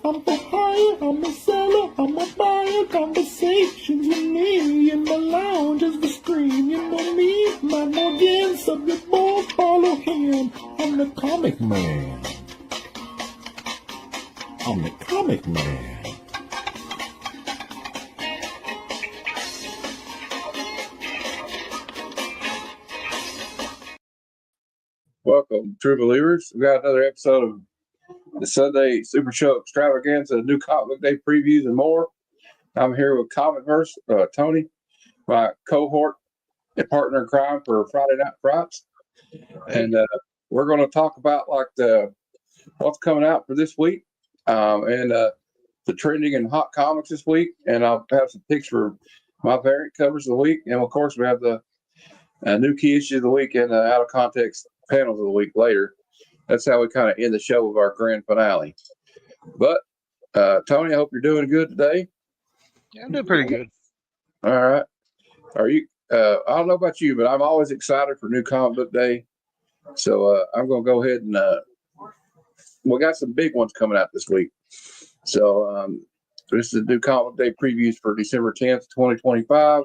I'm for hire, I'm a seller, I'm a buyer. Conversations with me in the lounge as we scream. You know me, Matt Morgan, subject board, follow him. I'm the comic man. I'm the comic man. Welcome, true believers. We got another episode of the Sunday Supershow Extravaganza, new comic day previews and more. I'm here with Comicverse, Tony, my cohort and partner in crime for Friday Night Frights, and we're going to talk about what's coming out for this week, and the trending and hot comics this week. And I'll have some picks for my variant covers of the week, and of course we have the new key issue of the week and out of context panels of the week later. That's how we kind of end the show with our grand finale. But Tony, I hope you're doing good today. Yeah, I'm doing pretty good. All right. Are you? I don't know about you, but I'm always excited for New Comic Book Day. So I'm going to go ahead and we got some big ones coming out this week. So this is the New Comic Book Day previews for December 10th, 2025.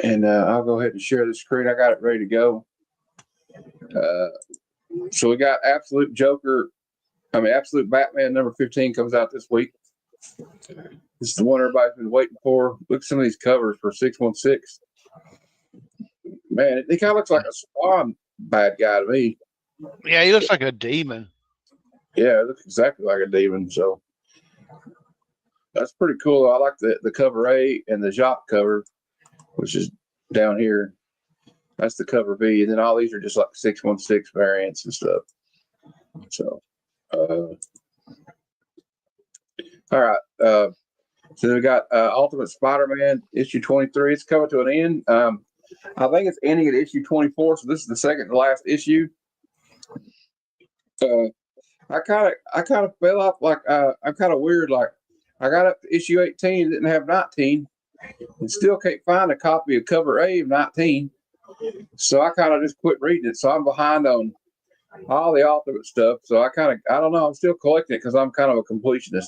And I'll go ahead and share the screen. I got it ready to go. So we got Absolute Batman number 15 comes out this week. This is the one everybody's been waiting for. Look at some of these covers for 616. Man, it kind of looks like a Spawn bad guy to me. Yeah, he looks like a demon. Yeah, it looks exactly like a demon. So that's pretty cool. I like the cover A and the Jacques cover, which is down here. That's the cover B, and then all these are just like 616 variants and stuff. So, all right. So we got Ultimate Spider-Man issue 23. It's coming to an end. I think it's ending at issue 24. So this is the second to last issue. I kind of fell off I'm kind of weird. Like I got up to issue 18, didn't have 19, and still can't find a copy of cover A of 19. So I kind of just quit reading it. So I'm behind on all the Ultimate stuff. So I don't know. I'm still collecting it because I'm kind of a completionist.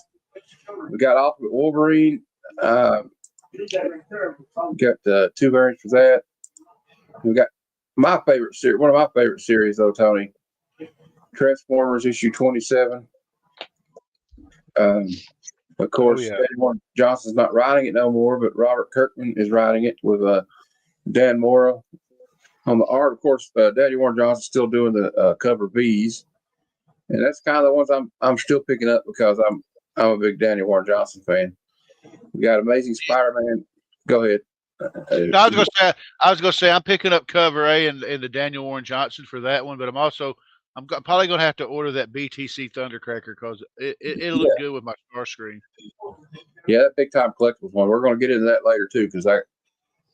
We got Ultimate Wolverine. Got two variants for that. We got my favorite series, one of my favorite series though, Tony. Transformers issue 27. Of course, Danny Warren Johnson's not writing it no more, but Robert Kirkman is writing it with Dan Mora on the art. Of course, Danny Warren Johnson's still doing the cover B's, and that's kind of the ones I'm still picking up because I'm a big Danny Warren Johnson fan. We got Amazing Spider-Man. Go ahead. No, I was gonna say I'm picking up cover A and the Daniel Warren Johnson for that one, but I'm probably gonna have to order that BTC Thundercracker because it'll look good with my star screen. Yeah, that big time collectibles one. We're gonna get into that later too because I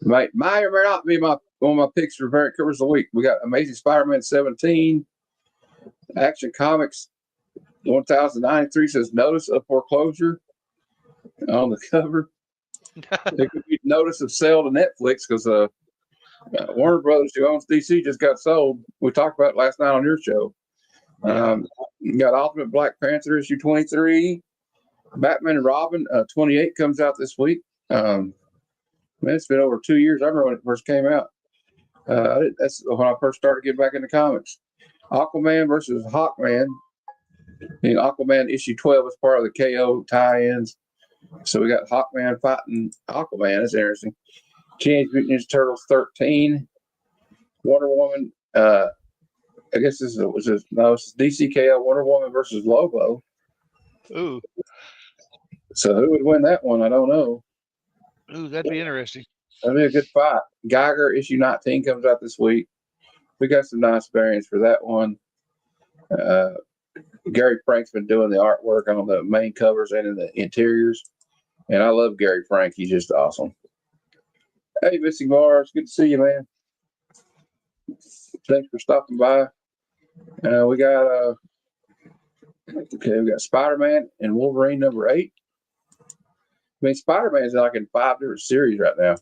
may or may not be one of my picks for variant covers of the week. We got Amazing Spider-Man 17, Action Comics 1093 says notice of foreclosure on the cover. It could be notice of sale to Netflix because Warner Brothers, who owns DC, just got sold. We talked about it last night on your show. You got Ultimate Black Panther issue 23, Batman and Robin 28 comes out this week. Man, it's been over 2 years. I remember when it first came out. That's when I first started getting back into comics. Aquaman versus Hawkman. And Aquaman issue 12 is part of the KO tie-ins. So we got Hawkman fighting Aquaman. That's interesting. Teenage Mutant Ninja Turtles 13. Wonder Woman. I guess this is DCKO Wonder Woman versus Lobo. Ooh. So who would win that one? I don't know. Ooh, that'd be interesting. That'd be a good fight. Geiger issue 19 comes out this week. We got some nice variants for that one. Gary Frank's been doing the artwork on the main covers and in the interiors. And I love Gary Frank. He's just awesome. Hey, Missy Mars, good to see you, man. Thanks for stopping by. We got Spider-Man and Wolverine number 8. I mean, Spider-Man's like in 5 different series right now.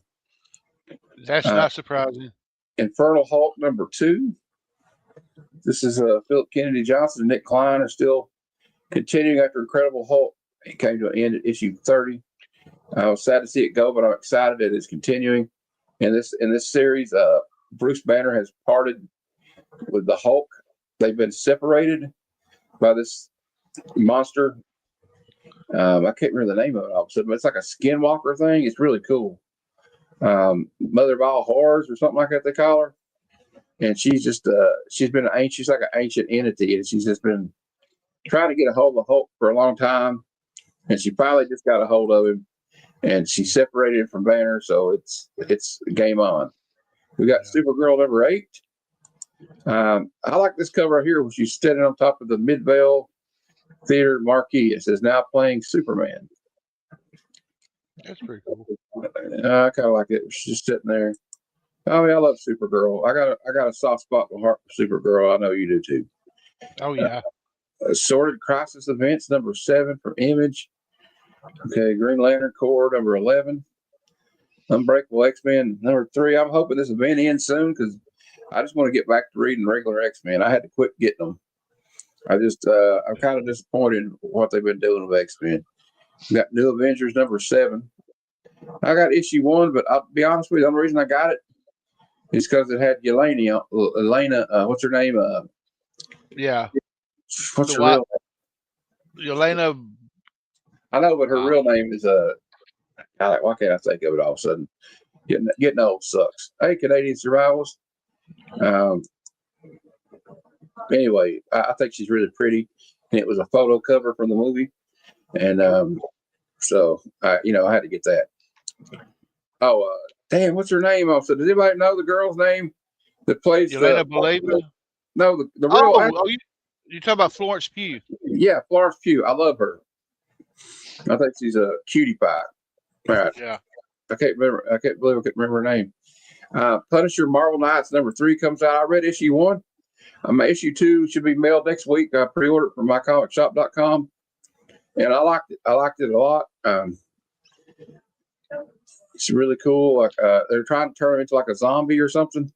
That's not surprising. Infernal Hulk number 2. This is Philip Kennedy Johnson and Nick Klein are still Continuing after Incredible Hulk, it came to an end at issue 30. I was sad to see it go, but I'm excited that it's continuing. In this series, Bruce Banner has parted with the Hulk. They've been separated by this monster. I can't remember the name of it all of a sudden, but it's like a skinwalker thing. It's really cool. Mother of all horrors or something like that they call her. And she's just she's like an ancient entity, and she's just been trying to get a hold of Hulk for a long time. And she finally just got a hold of him, and she separated from Banner, so it's game on. We got Supergirl number 8. I like this cover right here, where she's standing on top of the Midvale Theater marquee. It says now playing Superman. That's pretty cool. I kind of like it. She's just sitting there. Oh yeah, I love Supergirl. I got a soft spot in my heart for Supergirl. I know you do too. Oh yeah. Assorted Crisis Events number 7 from Image. Okay, Green Lantern Corps number 11. Unbreakable X-Men number 3. I'm hoping this will be in soon because I just want to get back to reading regular X-Men. I had to quit getting them. I'm kind of disappointed in what they've been doing with X-Men. We got New Avengers number 7. I got issue 1, but I'll be honest with you, the only reason I got it is because it had Elena. What's her name? Yeah. What's her real name? Elena. I know, but her real name is God, why can't I think of it all of a sudden? Getting old sucks. Hey, Canadian Survivals. Anyway, I think she's really pretty, and it was a photo cover from the movie, and so I had to get that. Oh, damn, what's her name? Also, does anybody know the girl's name that plays Elena Beleva? No, the real. You talking about Florence Pugh? Yeah, Florence Pugh. I love her. I think she's a cutie pie. Right. Yeah. I can't believe I couldn't remember her name. Punisher Marvel Knights number 3 comes out. I read issue 1. Issue 2 should be mailed next week. I pre-ordered it from mycomicshop.com, and I liked it. I liked it a lot. It's really cool. Like they're trying to turn him into like a zombie or something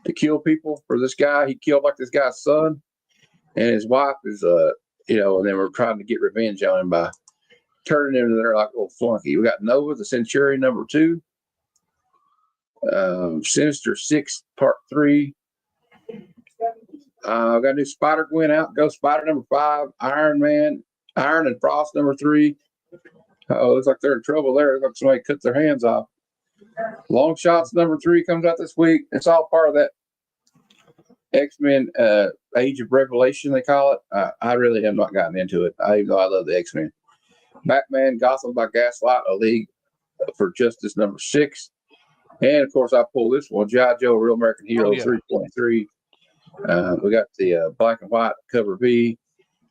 to kill people. For this guy, he killed like this guy's son, and his wife is and then we're trying to get revenge on him by turning him into their like little flunky. We got Nova the Centurion number 2. Sinister 6 part 3. Got a new Spider-Gwen out. Ghost Spider number 5. Iron Man, Iron and Frost number 3. Looks like they're in trouble there. Looks like somebody cut their hands off. Long Shots number 3 comes out this week. It's all part of that X-Men Age of Revelation, they call it. I really have not gotten into it, even though I love the X-Men. Batman Gotham by Gaslight, A League for Justice number 6. And, of course, I pulled this one, G.I. Joe Real American Hero 3.3. We got the black and white cover B.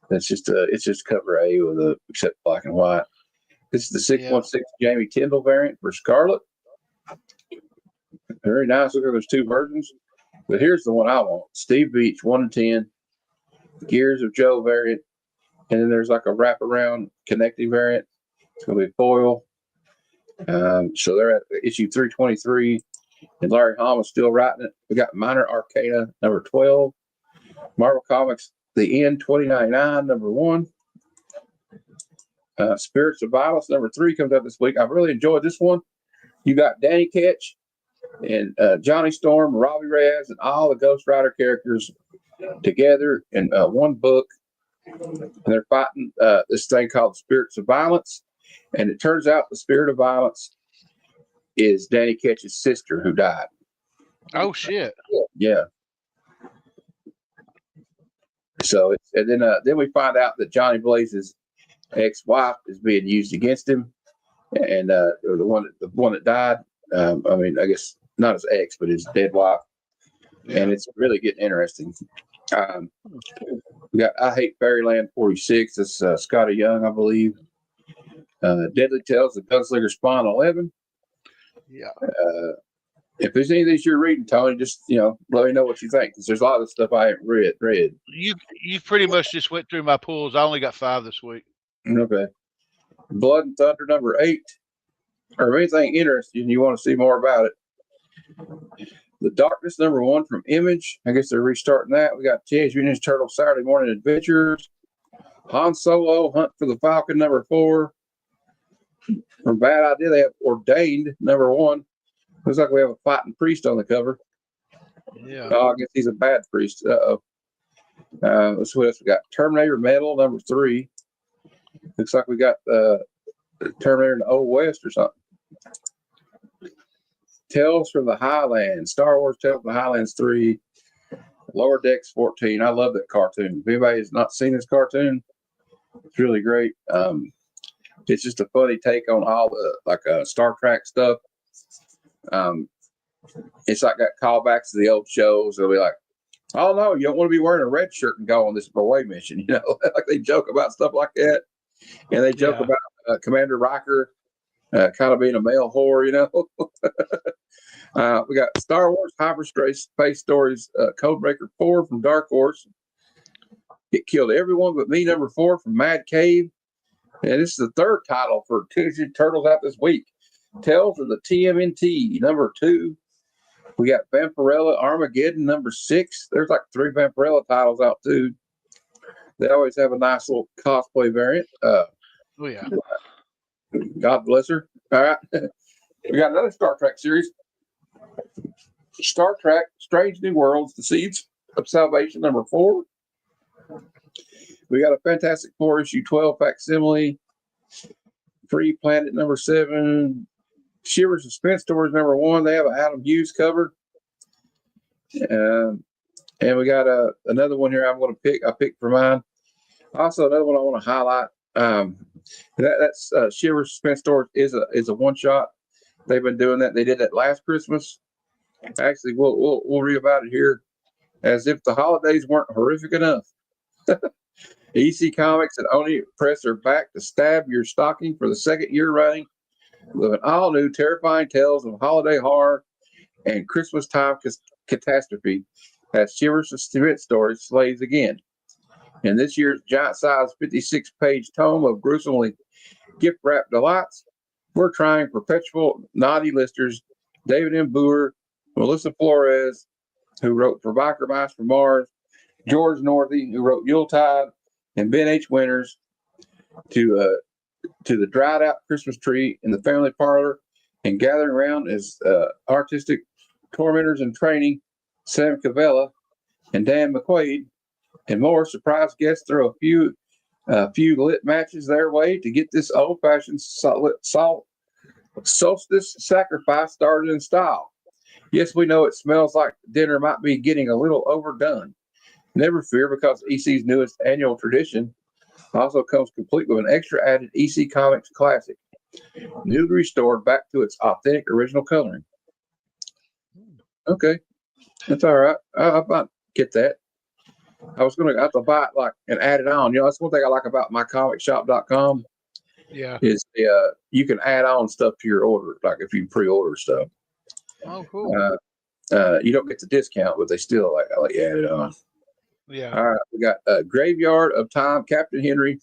It's just cover A with except black and white. This is the 616 Jamie Tyndall variant for Scarlet. Very nice. Look, there's 2 versions. But here's the one I want. Steve Beach, 1 and 10. Gears of Joe variant. And then there's like a wraparound connecting variant. It's going to be foil. So they're at issue 323. And Larry Hama's still writing it. We got Minor Arcana number 12. Marvel Comics, The End 2099 number 1. Spirits of Violence number 3 comes out this week. I've really enjoyed this one. You got Danny Ketch and Johnny Storm, Robbie Reyes, and all the Ghost Rider characters together in one book. And they're fighting this thing called Spirits of Violence. And it turns out the Spirit of Violence is Danny Ketch's sister who died. Oh, shit. Yeah. So, then we find out that Johnny Blaze's ex-wife is being used against him, and the one that died. I guess not his ex, but his dead wife. Yeah. And it's really getting interesting. We got I Hate Fairyland 46. That's Scotty Young, I believe. Deadly Tales of Gunslinger Spawn 11. Yeah. If there's any of these you're reading, Tony, just let me know what you think, because there's a lot of stuff I haven't read. You pretty much just went through my pulls. I only got 5 this week. Okay. Blood and Thunder number 8. Or anything interesting you want to see more about it. The Darkness number 1 from Image. I guess they're restarting that. We got Teenage Mutant Ninja Turtles Saturday Morning Adventures. Han Solo, Hunt for the Falcon, number 4. From Bad Idea, they have Ordained, number 1. Looks like we have a fighting priest on the cover. Yeah. Oh, I guess he's a bad priest. Uh-oh. Let's see what else we got. Terminator Metal, number 3. Looks like we got Terminator in the Old West or something. Tales from the Highlands. Star Wars Tales from the Highlands 3. Lower Decks 14. I love that cartoon. If anybody has not seen this cartoon, it's really great. It's just a funny take on all the Star Trek stuff. It's like got callbacks to the old shows. They'll be like, "Oh no, you don't want to be wearing a red shirt and go on this away mission." You know, like they joke about stuff like that, and they joke about Commander Riker kind of being a male whore. You know, we got Star Wars Hyperspace Stories Codebreaker 4 from Dark Horse. It killed everyone but me, number 4 from Mad Cave. And this is the 3rd title for Tuesday Turtles out this week. Tales of the TMNT, number 2. We got Vampirella Armageddon, number 6. There's like 3 Vampirella titles out too. They always have a nice little cosplay variant. Oh yeah. God bless her. All right. We got another Star Trek series. Star Trek Strange New Worlds, The Seeds of Salvation, number 4. We got a Fantastic Four issue 12 facsimile. Free Planet, number 7. Shiver Suspense Stories, number 1. They have an Adam Hughes cover. And we got another one here I'm going to pick. I picked for mine. Also, another one I want to highlight. That's Shiver Suspense Stories is a one shot. They've been doing that. They did that last Christmas. Actually, we'll read about it here. As if the holidays weren't horrific enough. EC Comics and Oni Press are back to stab your stocking for the 2nd year running with an all-new terrifying tales of holiday horror and Christmas time catastrophe as Shiver Suspense Stories slays again. In this year's giant-sized 56-page tome of gruesomely gift-wrapped delights, we're trying perpetual naughty listers David M. Boer, Melissa Flores, who wrote For Biker Mice from Mars, George Northey, who wrote Yuletide, and Ben H. Winters to the dried out Christmas tree in the family parlor and gathering around as artistic tormentors in training, Sam Cavella and Dan McQuaid, and more surprise guests throw a few lit matches their way to get this old-fashioned solstice sacrifice started in style. Yes, we know it smells like dinner might be getting a little overdone. Never fear, because EC's newest annual tradition also comes complete with an extra added EC Comics classic, newly restored back to its authentic original coloring. Okay, that's all right. I might get that. I was going to have to buy it and add it on. You know, that's one thing I like about mycomicshop.com. Yeah. Is you can add on stuff to your order, like if you pre-order stuff. Oh, cool. You don't get the discount, but they still let you add it on. Yeah. All right, we got Graveyard of Time, Captain Henry,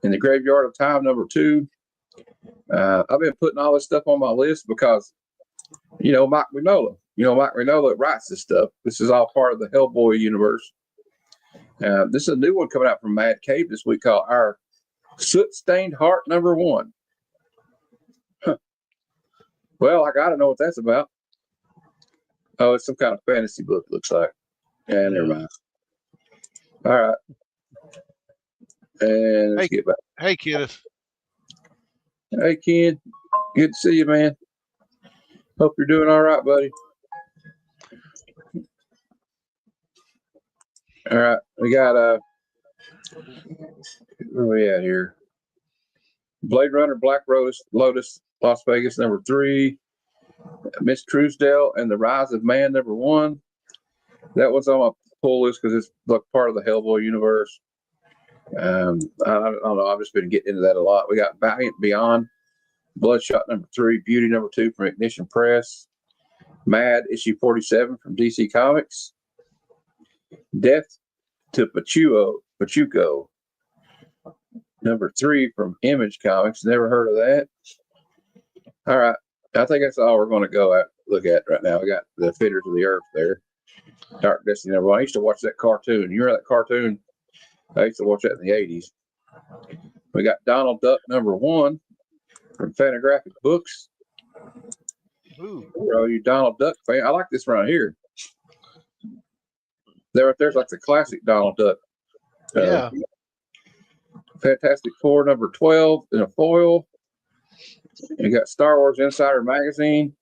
and the Graveyard of Time, number 2. I've been putting all this stuff on my list because, Mike Mignola writes this stuff. This is all part of the Hellboy universe. This is a new one coming out from Mad Cave this week called Our Soot-Stained Heart, number 1. Huh. Well, I got to know what that's about. Oh, it's some kind of fantasy book, looks like. Yeah, never mind. All right. And let's get back. Hey, Kenneth. Hey, Ken. Good to see you, man. Hope you're doing all right, buddy. All right. We got, where are we at here? Blade Runner, Black Lotus, Las Vegas, number 3. Miss Truesdale and the Rise of Man, number 1. That one's on my pull list because it's like part of the Hellboy universe. I don't know. I've just been getting into that a lot. We got Valiant Beyond, Bloodshot, number 3, Beauty, number 2 from Ignition Press, Mad, issue 47 from DC Comics, Death to Pachuco, number 3 from Image Comics. Never heard of that. All right. I think that's all we're going to look at right now. We got the Fitters of the Earth there. Dark Destiny number 1. I used to watch that cartoon. You remember that cartoon? I used to watch that in the 80s. We got Donald Duck #1 from Fantagraphic Books. Ooh. For all you Donald Duck fan, I like this right here. There's like the classic Donald Duck. Yeah. Fantastic Four #12 in a foil. You got Star Wars Insider Magazine.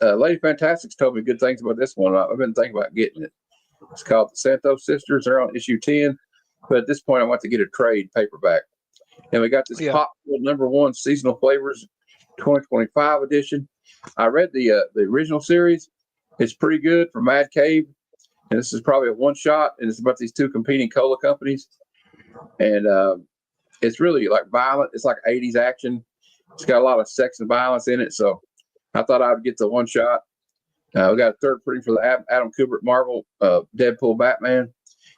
Lady Fantastics told me good things about this one. I've been thinking about getting it. It's called the Santos Sisters. They're on issue 10. But at this point, I want to get a trade paperback. And we got this Pop #1 Seasonal Flavors 2025 edition. I read the original series. It's pretty good from Mad Cave. And this is probably a one-shot. And it's about these two competing cola companies. And it's really like violent. It's like 80s action. It's got a lot of sex and violence in it. So I thought I would get the one shot. We got a third printing for the Adam Kubert Marvel Deadpool Batman.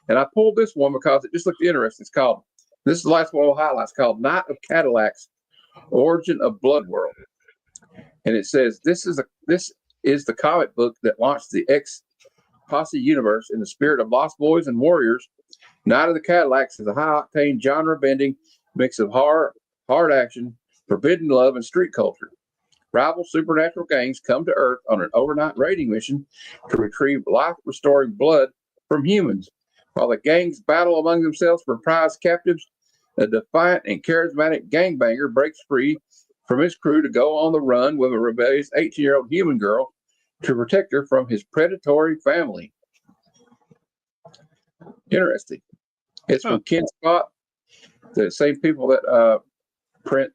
And I pulled this one because it just looked interesting. This is the last one we'll highlight. It's called Knight of Cadillacs, Origin of Blood World. And it says, this is the comic book that launched the X-Posse universe in the spirit of Lost Boys and Warriors. Knight of the Cadillacs is a high-octane, genre-bending mix of horror, hard action, forbidden love, and street culture. Rival supernatural gangs come to Earth on an overnight raiding mission to retrieve life-restoring blood from humans. While the gangs battle among themselves for prized captives, a defiant and charismatic gangbanger breaks free from his crew to go on the run with a rebellious 18-year-old human girl to protect her from his predatory family. Interesting. It's from Ken Scott, the same people that print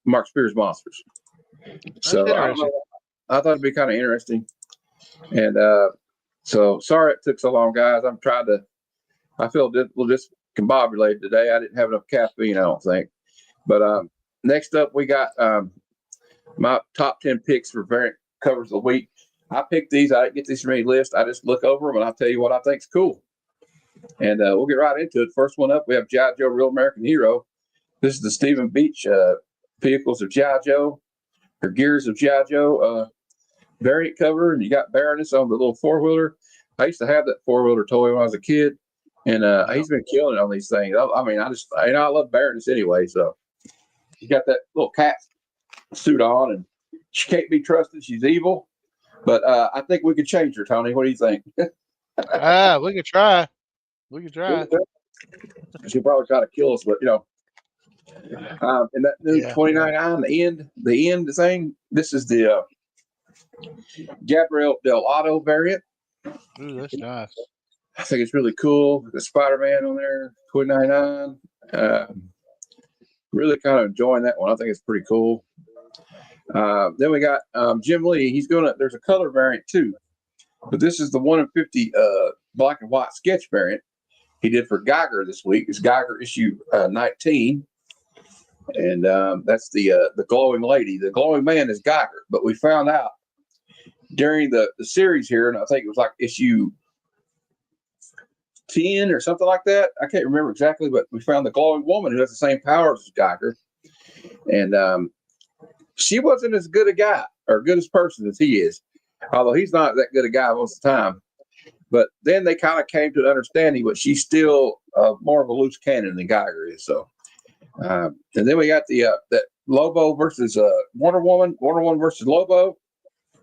Mark Spears Monsters. So I thought it'd be kind of interesting. And so sorry it took so long, guys. I feel a little discombobulated today. I didn't have enough caffeine, I don't think. But next up, we got my top 10 picks for variant covers of the week. I picked these. I didn't get these from any list. I just look over them and I'll tell you what I think's cool. And we'll get right into it. First one up, we have G.I. Joe Real American Hero. This is the Stephen Beach vehicles of G.I. Joe, or gears of G.I. Joe variant cover. And you got Baroness on the little four-wheeler. I used to have that four-wheeler toy when I was a kid. And he's been killing it on these things. I love Baroness anyway. So he got that little cat suit on, and she can't be trusted. She's evil. But I think we could change her, Tony. What do you think? We could try. She'll probably try to kill us, but and that new 29.9, the end thing. This is the Gabriel Del Otto variant. Ooh, that's nice. I think it's really cool. The Spider-Man on there, 29.9. Really kind of enjoying that one. I think it's pretty cool. Then we got Jim Lee. There's a color variant too, but this is the 1 in 50 black and white sketch variant he did for Geiger this week. It's Geiger issue 19, and that's the glowing lady. The glowing man is Geiger, but we found out during the series here, and I think it was like issue 10 or something like that. I can't remember exactly, but we found the glowing woman who has the same powers as Geiger, and she wasn't as good a guy or good as person as he is, although he's not that good a guy most of the time. But then they kind of came to an understanding, but she's still more of a loose cannon than Geiger is. So, and then we got that Lobo versus Wonder Woman versus Lobo.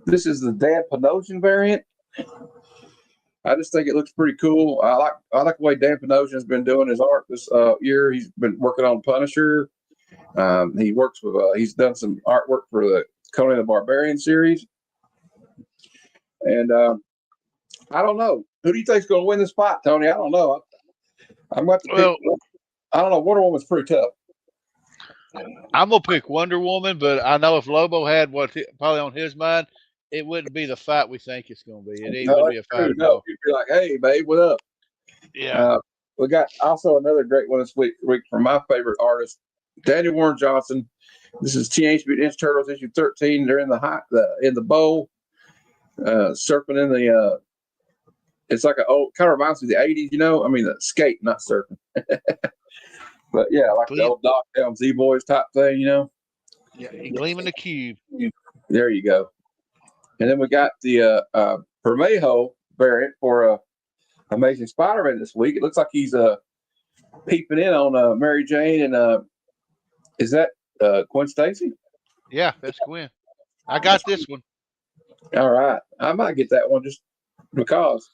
This is the Dan Panosian variant. I just think it looks pretty cool. I like the way Dan Panosian has been doing his art this year. He's been working on Punisher. He works with. He's done some artwork for the Conan the Barbarian series, and I don't know. Who do you think's going to win this fight, Tony? I don't know. I'm about to pick. I don't know. Wonder Woman's pretty tough. I'm gonna pick Wonder Woman, but I know if Lobo had probably on his mind, it wouldn't be the fight we think it's going to be. It wouldn't be a fight at all. You'd be like, "Hey, babe, what up?" Yeah. We got also another great one this week from my favorite artist, Daniel Warren Johnson. This is Teenage Mutant Ninja Turtles issue 13. They're in the bowl, surfing in the. It's like kind of reminds me of the 80s, I mean, the skate, not surfing. But yeah, like the old Knockdown Z-Boys type thing, Yeah, gleaming the cube. There you go. And then we got the Permejo variant for Amazing Spider-Man this week. It looks like he's peeping in on Mary Jane and is that Gwen Stacy? Yeah, that's Gwen. I got this one. All right, I might get that one just because.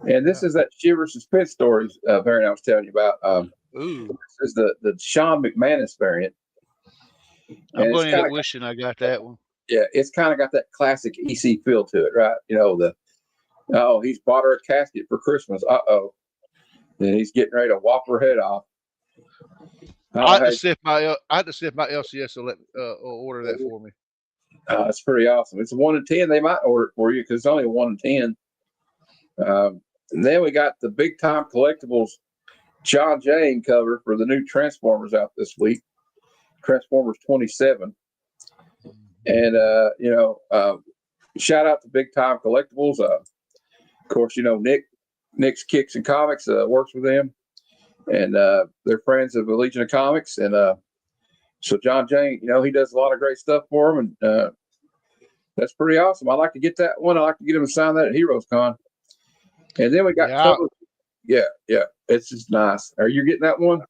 And this is that Shiver Suspense Stories variant I was telling you about. Ooh, This is the Sean McManus variant. I'm going to end up wishing I got that one. Yeah, it's kind of got that classic EC feel to it, right? You know, he's bought her a casket for Christmas. Then he's getting ready to whop her head off. I had to see if my LCS will order that for me. It's pretty awesome. It's a 1 in 10. They might order it for you because it's only a 1 in 10. And then we got the Big Time Collectibles John Jane cover for the new Transformers out this week, Transformers 27. And shout out to Big Time Collectibles. Of course, Nick's Kicks and Comics works with them, and they're friends of the Legion of Comics. And so John Jane, he does a lot of great stuff for them, and that's pretty awesome. I like to get that one. I like to get him to sign that at Heroes Con. And then we got cover. Yeah, it's just nice. Are you getting that one?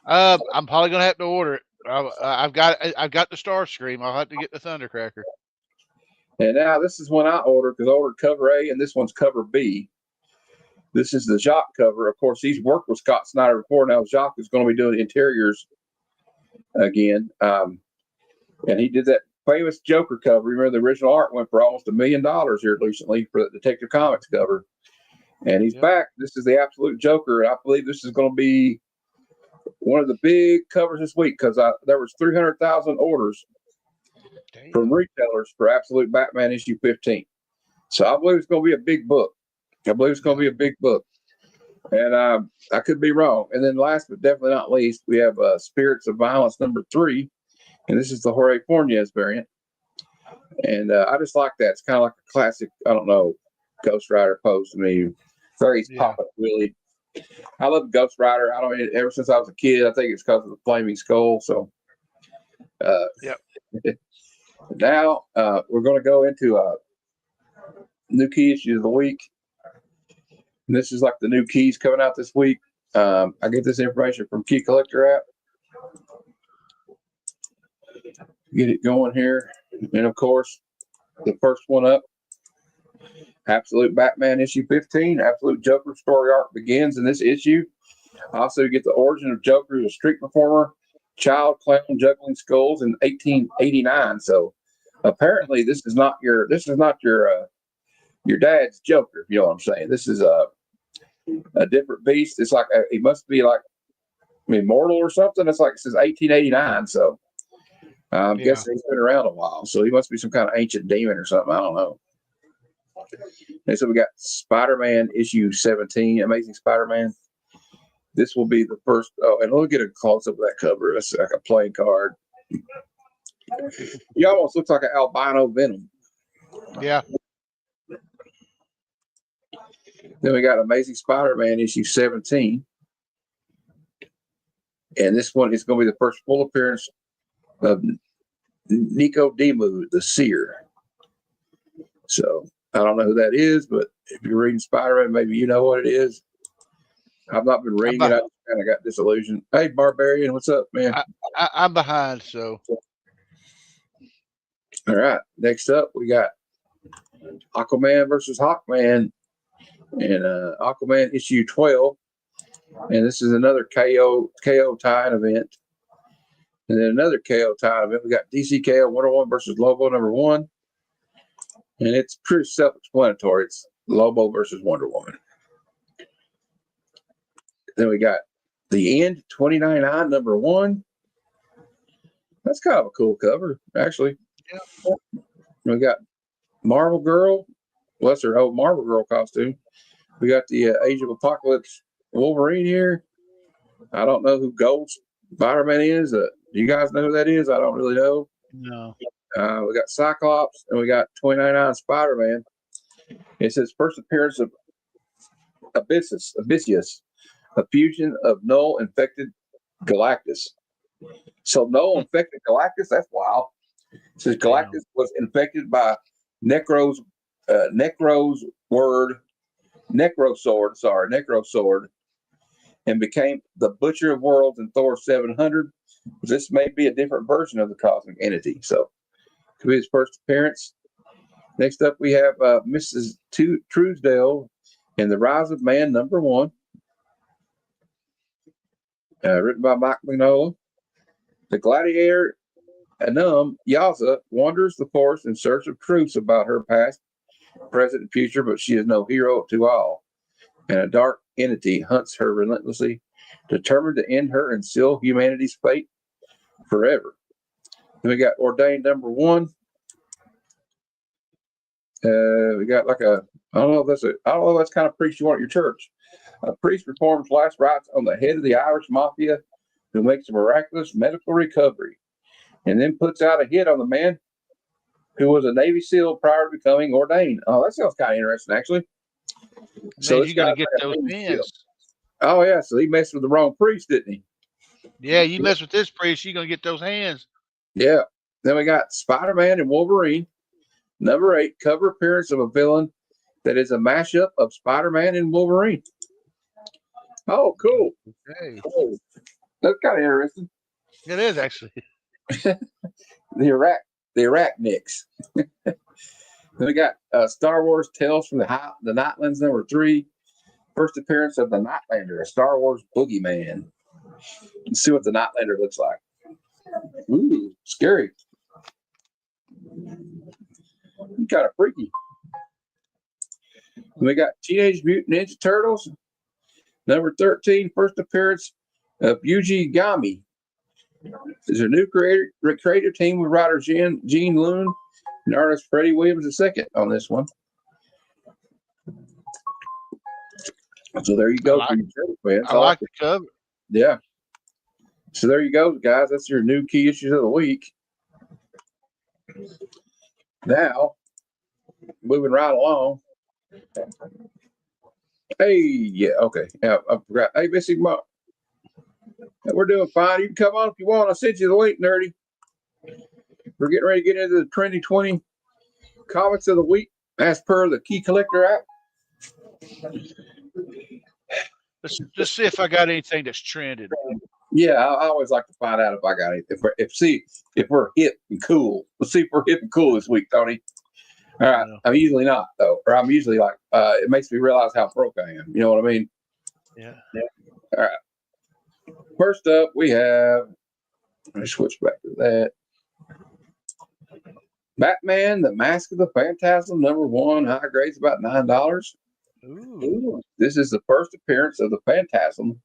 I'm probably gonna have to order it. I've got the Starscream. I'll have to get the Thundercracker. And now this is one I ordered because I ordered cover A, and this one's cover B. This is the Jacques cover. Of course, he's worked with Scott Snyder before. Now Jacques is going to be doing interiors again, and he did that famous Joker cover. Remember, the original art went for almost $1 million here recently for the Detective Comics cover. And he's back. This is the absolute Joker. And I believe this is going to be one of the big covers this week because there was 300,000 orders from retailers for Absolute Batman issue 15. So I believe it's going to be a big book. And I could be wrong. And then last but definitely not least, we have Spirits of Violence #3. And this is the Jorge Fornes variant. And I just like that. It's kind of like a classic, I don't know, Ghost Rider pose to me. Very Papa Willie. I love Ghost Rider. Ever since I was a kid. I think it's because of the flaming skull. So, now we're going to go into new key issues of the week. And this is like the new keys coming out this week. I get this information from Key Collector app. Get it going here. And of course, the first one up, Absolute Batman issue 15, Absolute Joker story arc begins in this issue. Also, you get the origin of Joker as a street performer, child clown juggling skulls in 1889. So apparently, this is not your dad's Joker. You know what I'm saying? This is a different beast. It's like he must be like immortal or something. It's like it says 1889. So I'm guessing he's been around a while. So he must be some kind of ancient demon or something. I don't know. And so we got Spider-Man issue 17, Amazing Spider-Man. This will be the first. Oh, and look at a close up of that cover. That's like a playing card. He almost looks like an albino Venom. Yeah. Then we got Amazing Spider-Man issue 17. And this one is going to be the first full appearance of Nico Demu, the Seer. So I don't know who that is, but if you're reading Spider-Man, maybe you know what it is. I've not been reading it. I kind of got disillusioned. Hey, Barbarian, what's up, man? I'm behind, so. All right. Next up, we got Aquaman versus Hawkman and Aquaman issue 12. And this is another KO tie-in event. And then another KO tie-in event. We got DC KO Wonder Woman versus Lobo #1. And it's pretty self-explanatory. It's Lobo versus Wonder Woman. Then we got The End 29-9 #1. That's kind of a cool cover, actually. Yeah. We got Marvel Girl. Well, that's her old Marvel Girl costume. We got the Age of Apocalypse Wolverine here. I don't know who Gold Spider-Man is. Do you guys know who that is? I don't really know. No. We got Cyclops and we got 29-9 Spider-Man. It says first appearance of Abyssus, a fusion of Null infected Galactus. So Null infected Galactus, that's wild. It says Galactus was infected by Necro's word Necrosword, and became the Butcher of Worlds in Thor 700. This may be a different version of the cosmic entity. So, could be his first appearance. Next up, we have Mrs. Truesdale in The Rise of Man #1, written by Mike Mignola. The gladiator Anum Yaza wanders the forest in search of truths about her past, present, and future, but she is no hero to all. And a dark entity hunts her relentlessly, determined to end her and seal humanity's fate forever. Then we got Ordained #1. We got like I don't know if that's kind of priest you want at your church. A priest performs last rites on the head of the Irish mafia, who makes a miraculous medical recovery, and then puts out a hit on the man who was a Navy SEAL prior to becoming ordained. Oh, that sounds kind of interesting, actually. So you got to get those hands. Oh yeah, so he messed with the wrong priest, didn't he? Yeah, you mess with this priest, you're gonna get those hands. Yeah. Then we got Spider-Man and Wolverine, #8, cover appearance of a villain that is a mashup of Spider-Man and Wolverine. Oh, cool. Okay. Oh, that's kind of interesting. It is actually. The Arachnics. Then we got Star Wars Tales from the Nightlands #3. First appearance of the Nightlander, a Star Wars boogeyman. Let's see what the Nightlander looks like. Ooh, scary. Kind of freaky. We got Teenage Mutant Ninja Turtles, #13. First appearance of Yuji Gami. There's a new creative team with writer Gene Loon and artist Freddie Williams II on this one. So there you go. I like the cover. Yeah. So there you go, guys. That's your new key issues of the week. Now, moving right along. Hey, yeah, okay. Yeah, I forgot. Hey, Missy Mo. We're doing fine. You can come on if you want. I'll send you the link, Nerdy. We're getting ready to get into the Trendy 20 comics of the week as per the Key Collector app. Let's see if I got anything that's trending. Yeah, I always like to find out if I got it. If we're hip and cool. Let's see if we're hip and cool this week, Tony. All right. I'm usually not though, or I'm usually like it makes me realize how broke I am. You know what I mean? Yeah. All right. First up, we have. Let me switch back to that. Batman: The Mask of the Phantasm #1, high grades about $9. Ooh. This is the first appearance of the Phantasm,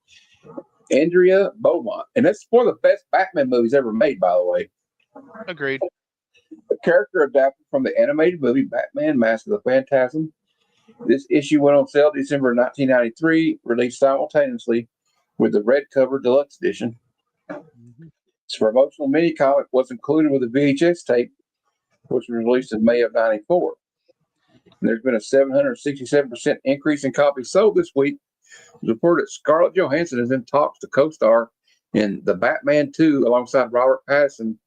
Andrea Beaumont, and that's one of the best Batman movies ever made, by the way. Agreed. A character adapted from the animated movie Batman: Mask of the Phantasm. This issue went on sale December 1993, released simultaneously with the red cover deluxe edition. Its promotional mini comic was included with a VHS tape, which was released in May of '94. There's been a 767% increase in copies sold this week. It's reported Scarlett Johansson is in talks to co-star in The Batman 2 alongside Robert Pattinson,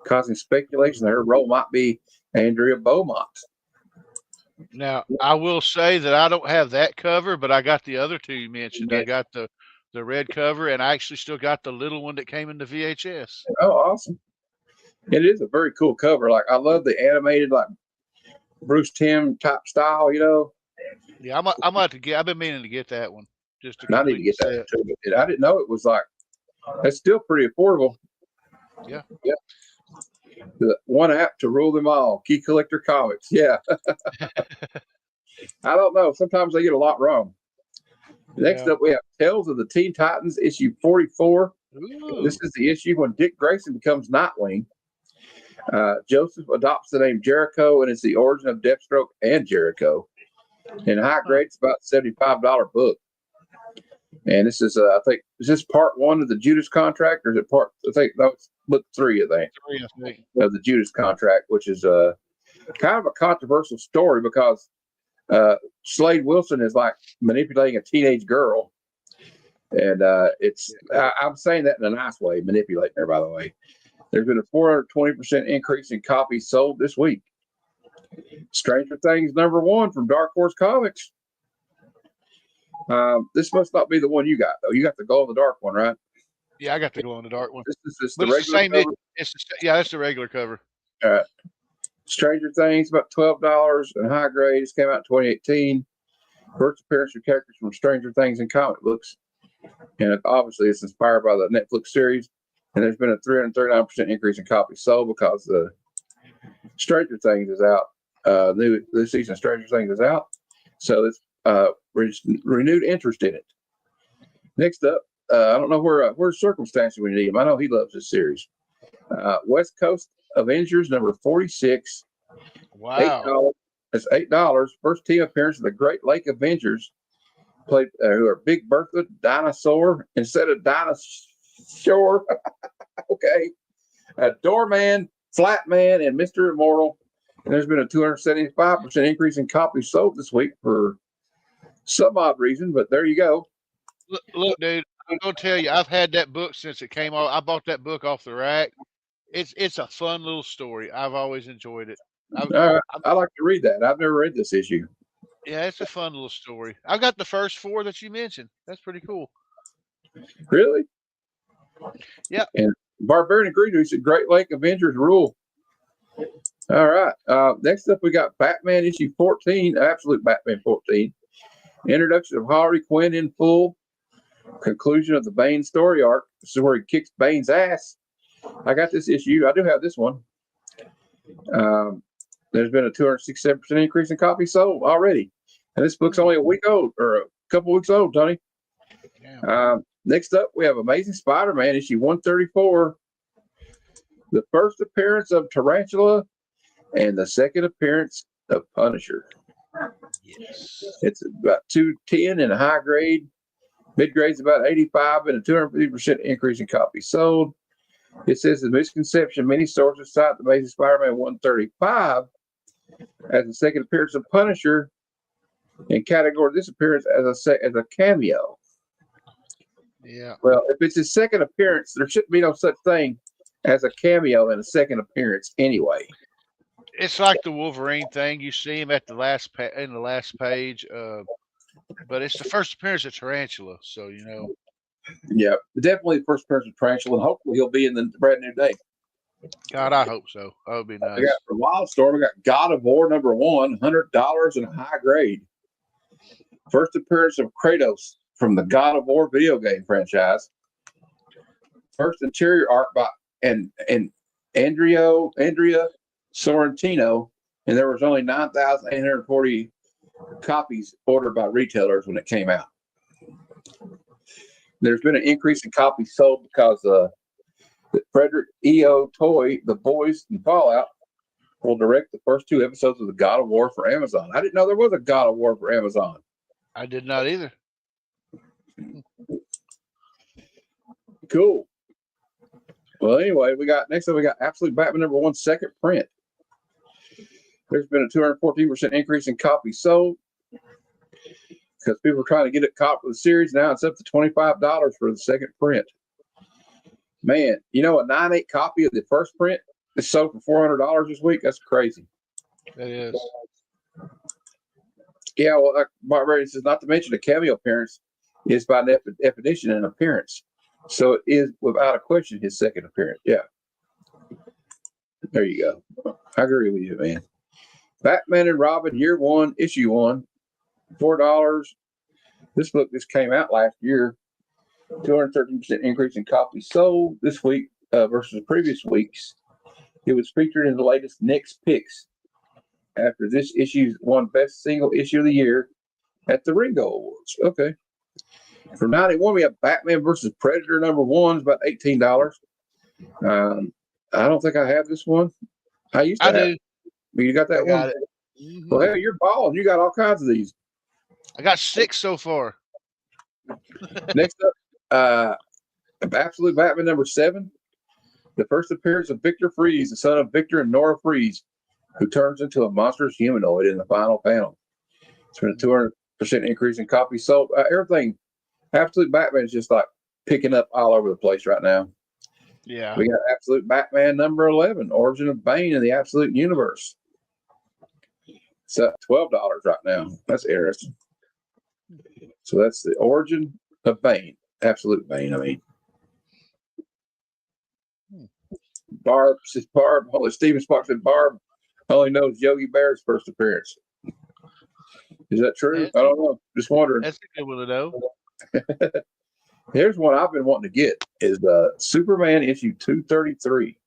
causing speculation that her role might be Andrea Beaumont. Now, I will say that I don't have that cover, but I got the other two you mentioned. Yeah. I got the red cover, and I actually still got the little one that came in the VHS. Oh, awesome. It is a very cool cover. Like, I love the animated, like, Bruce Timm type style, you know. Yeah, I'm about to get. I've been meaning to get that one. Just to I need to get that too. But I didn't know it was like. It's still pretty affordable. Yeah. Yeah. The one app to rule them all. Key Collector Comics. Yeah. I don't know. Sometimes they get a lot wrong. Next up, we have Tales of the Teen Titans, issue 44. Ooh. This is the issue when Dick Grayson becomes Nightwing. Joseph adopts the name Jericho, and it's the origin of Deathstroke and Jericho. And high grade, it's about $75 book. And this is, I think, is this part 1 of the Judas contract, or is it part? I think that was book 3, I think, of the Judas contract, which is kind of a controversial story because Slade Wilson is like manipulating a teenage girl, and I'm saying that in a nice way, manipulating her. By the way, there's been a 420% increase in copies sold this week. Stranger Things #1 from Dark Horse Comics. This must not be the one you got, though. You got the glow in the dark one, right? Yeah, I got the glow in the dark one. This is just But the it's the regular same. cover. Yeah, that's the regular cover. All right. Stranger Things, about $12 in high grade. This came out in 2018. First appearance of characters from Stranger Things in comic books. And obviously, it's inspired by the Netflix series. And there's been a 339% increase in copies sold because the Stranger Things is out. New season of Stranger Things is out. So it's renewed interest in it. Next up, I don't know where's Circumstances we need him. I know he loves this series. West Coast Avengers number 46. Wow. $8. That's $8. First team appearance of the Great Lake Avengers, played who are Big Bertha, Dinosaur instead of Dinosaur. Okay, Doorman, Flatman, and Mr. Immortal. And there's been a 275% increase in copies sold this week for some odd reason, but there you go. Look, dude, I'm gonna tell you, I've had that book since it came out. I bought that book off the rack. It's a fun little story. I've always enjoyed it. I like to read that. I've never read this issue. Yeah, it's a fun little story. I've got the first 4 that you mentioned. That's pretty cool. Really? Yeah. And Barbarian agreed to Great Lake Avengers rule. All right. Next up, we got Batman issue 14, Absolute Batman 14. Introduction of Harley Quinn in full. Conclusion of the Bane story arc. This is where he kicks Bane's ass. I got this issue. I do have this one. There's been a 267% increase in copies sold already. And this book's only a week old, or a couple weeks old, Tony. Next up, we have Amazing Spider-Man issue 134. The first appearance of Tarantula and the second appearance of Punisher. Yes. It's about 210 in a high grade. Mid grade's about 85 and a 250% increase in copies sold. It says the misconception many sources cite the Amazing Spider-Man 135 as the second appearance of Punisher and category this appearance as a cameo. Yeah. Well, if it's his second appearance, there shouldn't be no such thing as a cameo in a second appearance anyway. It's like the Wolverine thing. You see him at the last in the last page, but it's the first appearance of Tarantula. So Yeah, definitely the first appearance of Tarantula, and hopefully he'll be in the brand new day. God, I hope so. That would be nice. We got for Wildstorm, we got God of War number 1, $100 in high grade. First appearance of Kratos from the God of War video game franchise. First interior art by Andrea Sorrentino, and there was only 9,840 copies ordered by retailers when it came out. There's been an increase in copies sold because Frederick E.O. Toy, The Boys and Fallout, will direct the first 2 episodes of the God of War for Amazon. I didn't know there was a God of War for Amazon. I did not either. Cool. Well, anyway, next up we got Absolute Batman number 1 second print. There's been a 214% increase in copies sold because people are trying to get it caught for the series. Now it's up to $25 for the second print. Man, a 9/8 copy of the first print is sold for $400 this week. That's crazy. It is. Yeah, well, like Barbarian says, not to mention the cameo appearance is by definition an appearance. So it is without a question his second appearance. Yeah. There you go. I agree with you, man. Batman and Robin, year 1, issue 1, $4. This book just came out last year. 213% increase in copies sold this week versus previous weeks. It was featured in the latest Nick's Picks after this issue won Best Single Issue of the Year at the Ringo Awards. Okay. For 91, we have Batman versus Predator number 1 is about $18. I don't think I have this one. I used to have it. You got that one? Got it. Mm-hmm. Well, hell, you're balling. You got all kinds of these. I got 6 so far. Next up, Absolute Batman number 7. The first appearance of Victor Freeze, the son of Victor and Nora Freeze, who turns into a monstrous humanoid in the final panel. It's been a 200% increase in copies sold. Everything, Absolute Batman is just like picking up all over the place right now. Yeah. We got Absolute Batman number 11, Origin of Bane in the Absolute Universe. It's $12 right now. That's interesting. So that's the origin of Bane. Absolute Bane, I mean. Barb says, holy Steven Sparks said, Barb only knows Yogi Bear's first appearance. Is that true? I don't know. Just wondering. That's a good one to know. Here's one I've been wanting to get is Superman issue 233.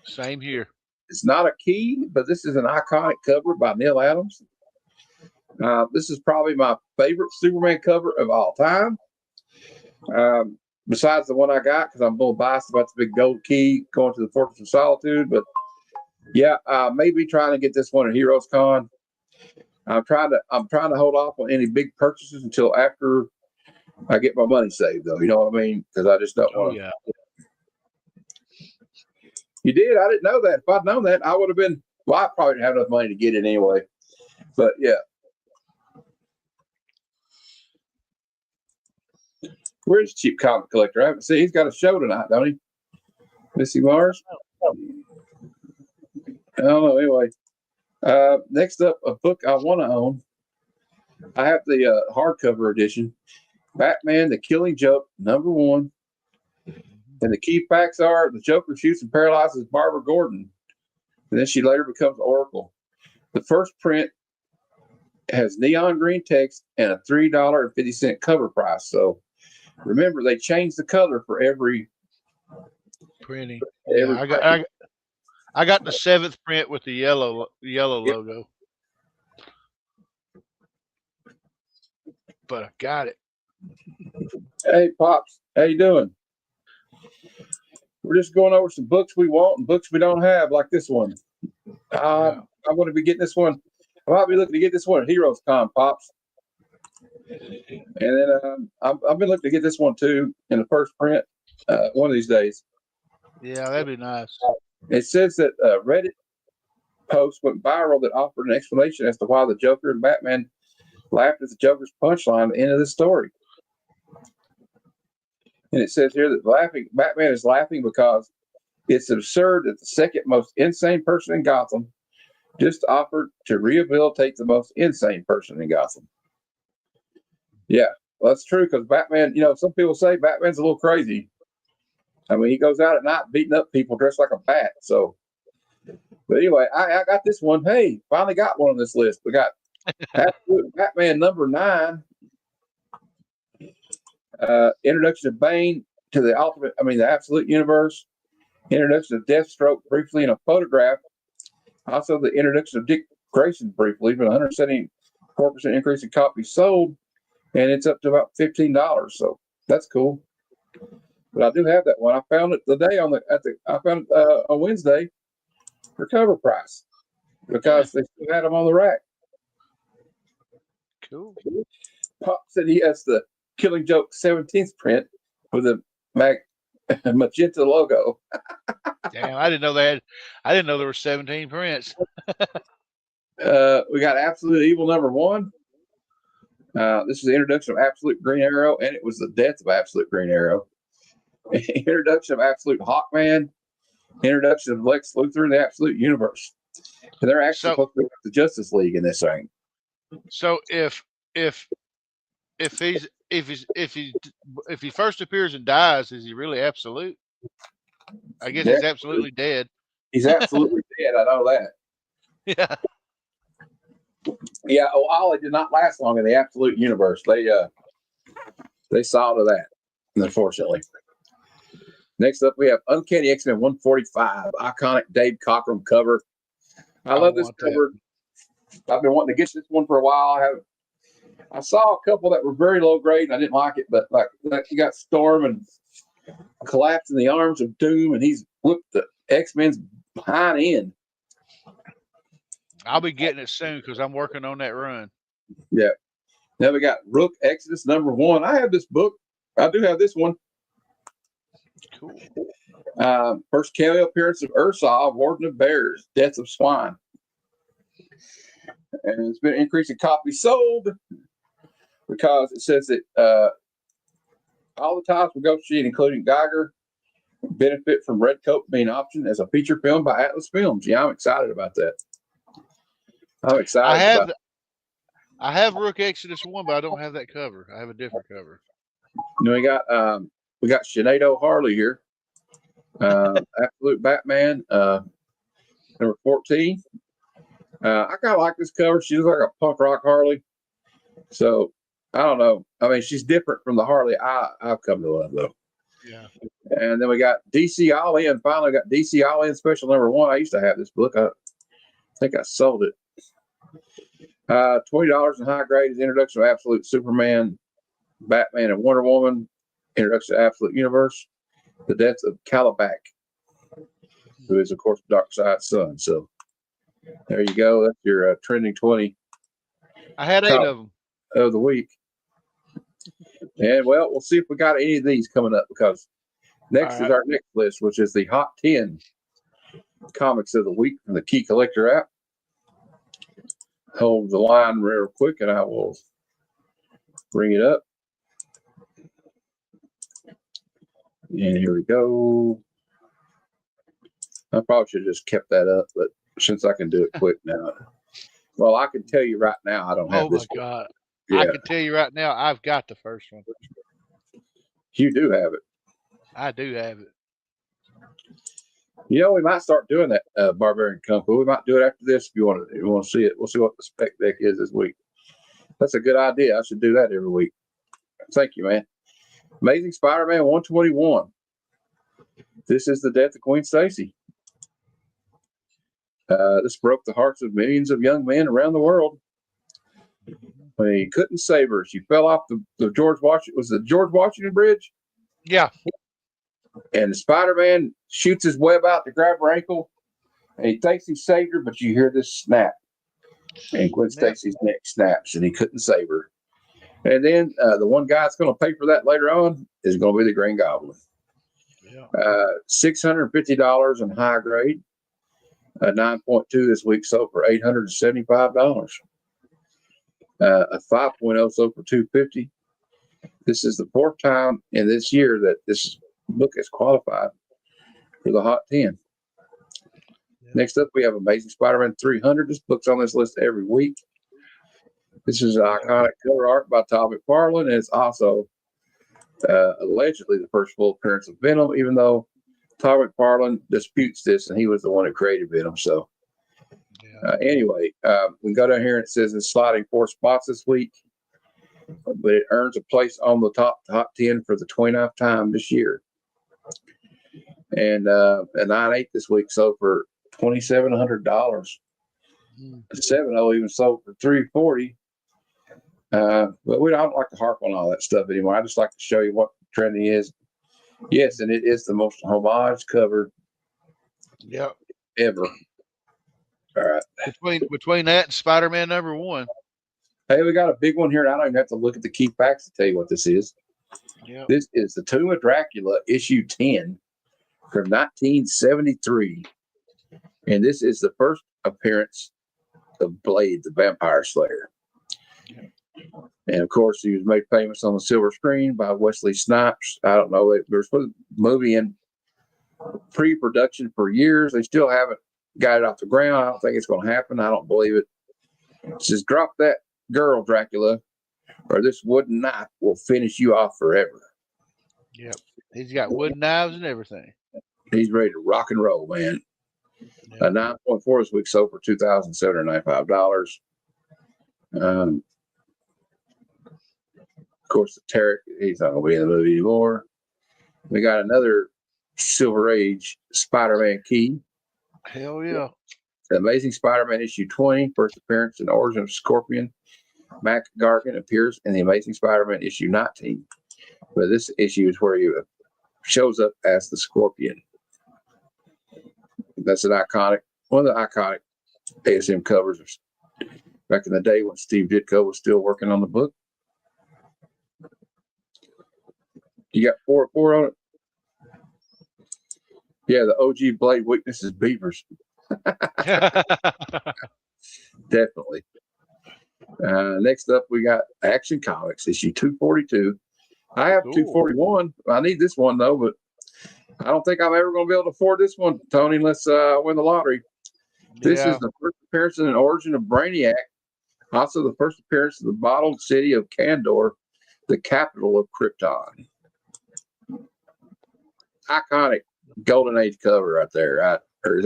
Same here. It's not a key, but this is an iconic cover by Neil Adams. This is probably my favorite Superman cover of all time. Besides the one I got, because I'm a little biased about the big gold key going to the Fortress of Solitude. But yeah, maybe trying to get this one at Heroes Con. I'm trying to hold off on any big purchases until after I get my money saved, though. You know what I mean? Because I just don't want to. Yeah. You did? I didn't know that. If I'd known that, I would have been. Well, I probably didn't have enough money to get it anyway. But yeah. Where's Cheap Comic Collector? I haven't seen. He's got a show tonight, don't he? Missy Mars? I don't know. Anyway. Next up, a book I want to own. I have the hardcover edition. Batman, The Killing Joke, #1. And the key facts are the Joker shoots and paralyzes Barbara Gordon. And then she later becomes Oracle. The first print has neon green text and a $3.50 cover price. So remember, they changed the color for every printing. Every I got the 7th print with the yellow logo. But I got it. Hey, Pops, how you doing? We're just going over some books we want and books we don't have, like this one. I'm going to be getting this one. I might be looking to get this one at Heroes Con, Pops. And then I've been looking to get this one too in the first print one of these days. Yeah, that'd be nice. It says that Reddit post went viral that offered an explanation as to why the Joker and Batman laughed at the Joker's punchline at the end of the story. And it says here that Batman is laughing because it's absurd that the second most insane person in Gotham just offered to rehabilitate the most insane person in Gotham. Yeah, well, that's true because Batman, some people say Batman's a little crazy. I mean, he goes out at night beating up people dressed like a bat. So, but anyway, I got this one. Hey, finally got one on this list. We got Batman #9. Introduction of Bane to the Absolute Universe. Introduction of Deathstroke briefly in a photograph. Also, the introduction of Dick Grayson briefly, with 174% increase in copies sold, and it's up to about $15. So that's cool. But I do have that one. I found it today on Wednesday for cover price because they still had them on the rack. Cool. Pop said he has the Killing Joke 17th print with a magenta logo. Damn, I didn't know there were 17 prints. We got Absolute Evil #1. This is the introduction of Absolute Green Arrow, and it was the death of Absolute Green Arrow. Introduction of Absolute Hawkman. Introduction of Lex Luthor in the Absolute Universe. And they're actually supposed to be the Justice League in this thing. So if he first appears and dies, is he really absolute? I guess he's absolutely dead. He's absolutely dead. I know that. Yeah. Yeah. Oh, Ollie did not last long in the Absolute Universe. They saw to that, unfortunately. Next up, we have Uncanny X-Men 145, iconic Dave Cockrum cover. I love this cover. I've been wanting to get this one for a while. I saw a couple that were very low grade, and I didn't like it. But like you got Storm and collapsed in the arms of Doom, and he's whipped the X-Men's behind end. I'll be getting it soon because I'm working on that run. Yeah. Now we got Rook Exodus #1. I have this book. I do have this one. Cool. First cameo appearance of Ursa, Warden of Bears, Death of Swine. And it's been increasing copies sold because it says that all the titles negotiated, including Geiger, benefit from Redcoat being optioned as a feature film by Atlas Films. Yeah, I'm excited about that. I'm excited. I have Rook Exodus 1, but I don't have that cover. I have a different cover. Then we got Sinead O'Harley here. Absolute Batman, number 14. I kind of like this cover. She looks like a punk rock Harley. So I don't know. I mean, she's different from the Harley I've come to love, though. Yeah. And then we got DC All In. Finally, got DC All In special number 1. I used to have this book. I think I sold it. $20 in high grade is introduction to Absolute Superman, Batman, and Wonder Woman. Introduction to Absolute Universe. The death of Calibac, who is, of course, Darkseid's son. So there you go. That's your trending 20. I had 8 of them. Of the week. And, well, we'll see if we got any of these coming up, because next is our next list, which is the Hot 10 Comics of the Week from the Key Collector app. Hold the line real quick, and I will bring it up. And here we go. I probably should have just kept that up, but since I can do it quick now. Well, I can tell you right now, I don't have this. Oh, my God. Yeah. I can tell you right now, I've got the first one. You do have it. I do have it. You know, we might start doing that, Barbarian Kung Fu. We might do it after this if you want to see it. We'll see what the spec deck is this week. That's a good idea. I should do that every week. Thank you, man. Amazing Spider-Man 121. This is the death of Queen Stacy. This broke the hearts of millions of young men around the world. When he couldn't save her, she fell off the George Washington Bridge? Yeah. And the Spider-Man shoots his web out to grab her ankle, and he thinks he saved her, but you hear this snap. And Gwen Stacy's neck snaps, and he couldn't save her. And then the one guy that's going to pay for that later on is going to be the Green Goblin. Yeah. $650 in high grade. 9.2 this week sold for $875. A 5.0 sold for $250. This is the 4th time in this year that this book is qualified for the Hot 10. Yeah. Next up, we have Amazing Spider-Man 300. This book's on this list every week. This is an iconic cover art by Todd McFarlane, and it's also allegedly the first full appearance of Venom, even though Todd McFarlane disputes this, and he was the one who created Venom. So anyway, we can go down here, and it says it's sliding 4 spots this week, but it earns a place on the top Hot 10 for the 29th time this year. And a 9.8 this week sold for $2,700. 7.0 even sold for $340. But we don't like to harp on all that stuff anymore. I just like to show you what trending is. Yes, and it is the most homage cover ever. All right. Between that and Spider-Man number 1. Hey, we got a big one here, and I don't even have to look at the key facts to tell you what this is. Yep. This is the Tomb of Dracula, issue 10 from 1973. And this is the first appearance of Blade, the Vampire Slayer. Yep. And of course, he was made famous on the silver screen by Wesley Snipes. I don't know. There was a movie in pre-production for years. They still haven't got it off the ground. I don't think it's going to happen. I don't believe it. It says, drop that girl, Dracula, or this wooden knife will finish you off forever. Yep. He's got wooden knives and everything. He's ready to rock and roll, man. Yep. 9.4 this week sold for $2,795. Of course, the Tarek, he's not going to be in the movie anymore. We got another Silver Age Spider-Man key. Hell yeah. The Amazing Spider-Man issue 20, first appearance and origin of Scorpion. Mac Gargan appears in the Amazing Spider-Man issue 19. But this issue is where he shows up as the Scorpion. That's one of the iconic ASM covers back in the day when Steve Ditko was still working on the book. You got 4 on it? Yeah, the OG Blade weakness is beavers. Definitely. Next up, we got Action Comics, issue 242. I have 241. I need this one, though, but I don't think I'm ever going to be able to afford this one, Tony, unless I win the lottery. This is the first appearance in an origin of Brainiac Also, the first appearance of the bottled city of Kandor, the capital of Krypton. Iconic Golden Age cover right there, right? Or is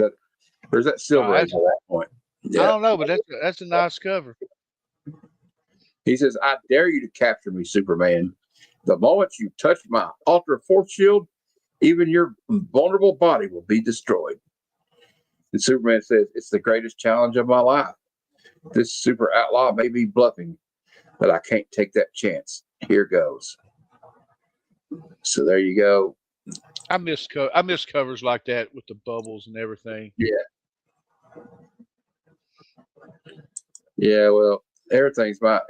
that Silver Age at that point? I don't know, but that's a nice cover. He says, "I dare you to capture me, Superman. The moment you touch my ultra force shield, even your vulnerable body will be destroyed." And Superman says, "It's the greatest challenge of my life. This super outlaw may be bluffing, but I can't take that chance. Here goes." So there you go. I miss covers like that with the bubbles and everything. Yeah. Well, everything's my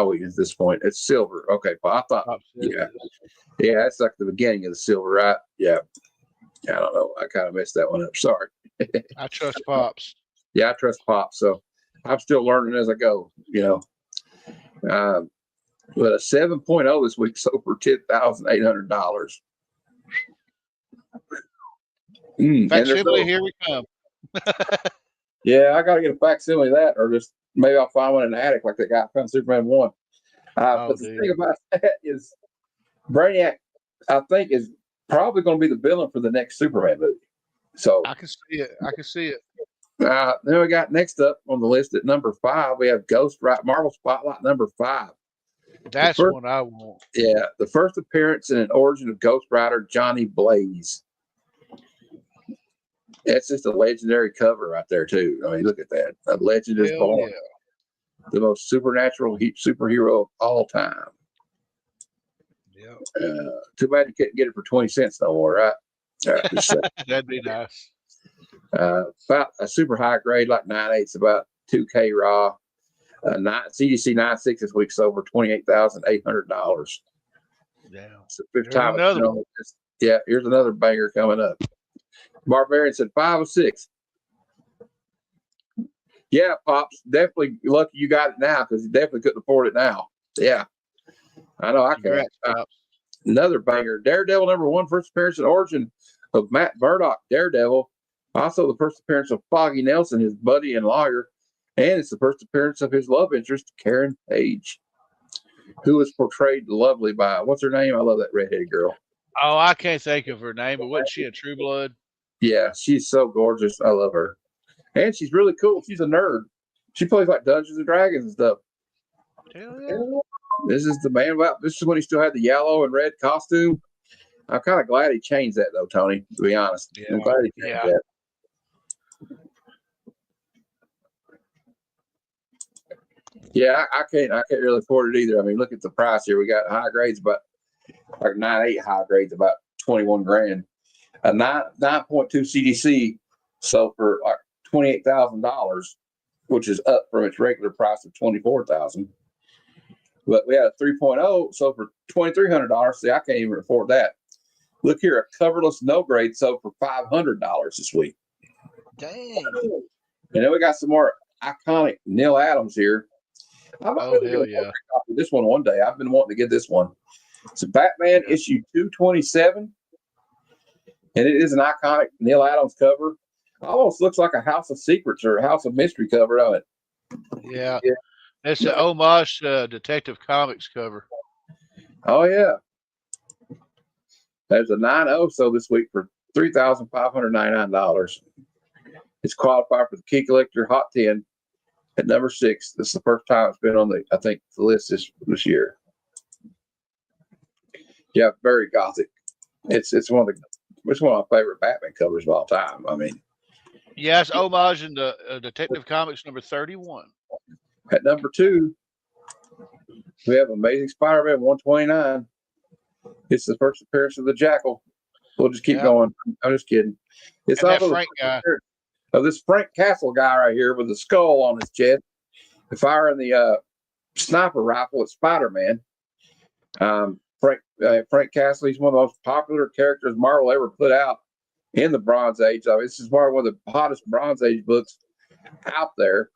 weakness at this point. It's silver. Okay, but I thought, yeah, that's like the beginning of the silver, right? Yeah. I don't know. I kind of messed that one up. Sorry. I trust Pops. Yeah, I trust Pops. So I'm still learning as I go, But a 7.0 this week sold for $10,800. Facsimile, here we come. Yeah, I got to get a facsimile of that, or just maybe I'll find one in the attic like that guy found Superman 1. But the thing about that is Brainiac, I think, is probably going to be the villain for the next Superman movie. So I can see it. Then we got next up on the list at number 5, we have Ghost Rider, Marvel Spotlight number 5. That's one I want. Yeah, the first appearance in an origin of Ghost Rider, Johnny Blaze. That's just a legendary cover right there, too. I mean, look at that. A legend is born. Yeah. The most supernatural superhero of all time. Yeah. Too bad you couldn't get it for 20 cents no more, right? That'd be nice. About a super high grade, like 9/8, about 2K raw. CDC 96 this week sold for $28,800. Yeah. So fifth time. Yeah, here's another banger coming up. Barbarian said 5 of 6. Yeah, Pops, definitely lucky you got it now because you definitely couldn't afford it now. Yeah, I know I can. Another banger. Daredevil number 1, first appearance and origin of Matt Murdock, Daredevil. Also the first appearance of Foggy Nelson, his buddy and lawyer. And it's the first appearance of his love interest, Karen Page, who was portrayed lovely by, what's her name? I love that redheaded girl. Oh, I can't think of her name, but wasn't she a True Blood? Yeah, she's so gorgeous. I love her. And she's really cool. She's a nerd. She plays like Dungeons and Dragons and stuff. Hell yeah. This is the man. This is when he still had the yellow and red costume. I'm kind of glad he changed that, though, Tony, to be honest. Yeah. I'm glad he changed that. Yeah, I can't really afford it either. I mean, look at the price here. We got high grades, about like 9/8 high grades, about 21 grand. A 9.2 CDC sold for like $28,000, which is up from its regular price of $24,000. But we had a 3.0 sold for $2,300. See, I can't even afford that. Look here, a coverless no grade sold for $500 this week. Dang. And then we got some more iconic Neil Adams here. Oh, hell yeah. This one day. I've been wanting to get this one. It's Batman issue 227. And it is an iconic Neil Adams cover. Almost looks like a House of Secrets or a House of Mystery cover of it. Yeah. It's an homage Detective Comics cover. Oh, yeah. There's a 9.0 so this week for $3,599. It's qualified for the Key Collector Hot 10 at number 6. This is the first time it's been on the list this year. Yeah, very gothic. It's one of my favorite Batman covers of all time. I mean, yeah, it's homage in the Detective Comics number 31. At number 2, we have Amazing Spider-Man 129. It's the first appearance of the Jackal. We'll just keep going. I'm just kidding. It's also Frank guy. Of this Frank Castle guy right here with the skull on his chest, firing the sniper rifle at Spider-Man. Frank Castle, he's one of the most popular characters Marvel ever put out in the Bronze Age. I mean, this is probably one of the hottest Bronze Age books out there.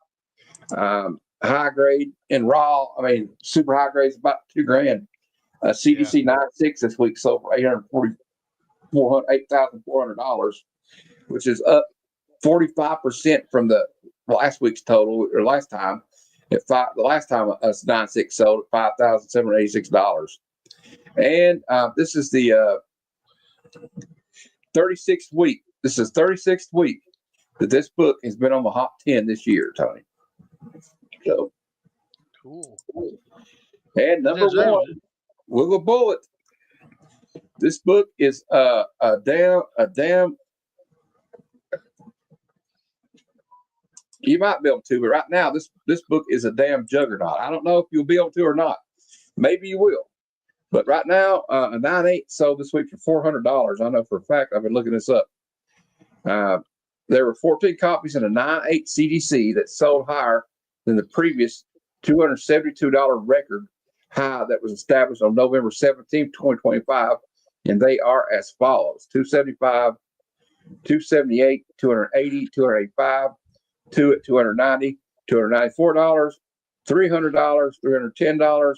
High grade and raw. I mean, super high grade is about $2,000. CDC 96 this week sold for $8,400, which is up 45% from the last week's total or last time. at the last time us 9.6 sold at $5,786. And this is the 36th week. This is 36th week that this book has been on the Hot 10 this year, Tony. So Cool. And number one, with a bullet. This book is a damn. You might be able to, but right now this book is a damn juggernaut. I don't know if you'll be able to or not. Maybe you will. But right now, a 9.8 sold this week for $400. I know for a fact. I've been looking this up. There were 14 copies in a 9.8 CDC that sold higher than the previous $272 record high that was established on November 17, 2025. And they are as follows: 275, 278, 280, 285, 2 at 290, $294, $300, $310,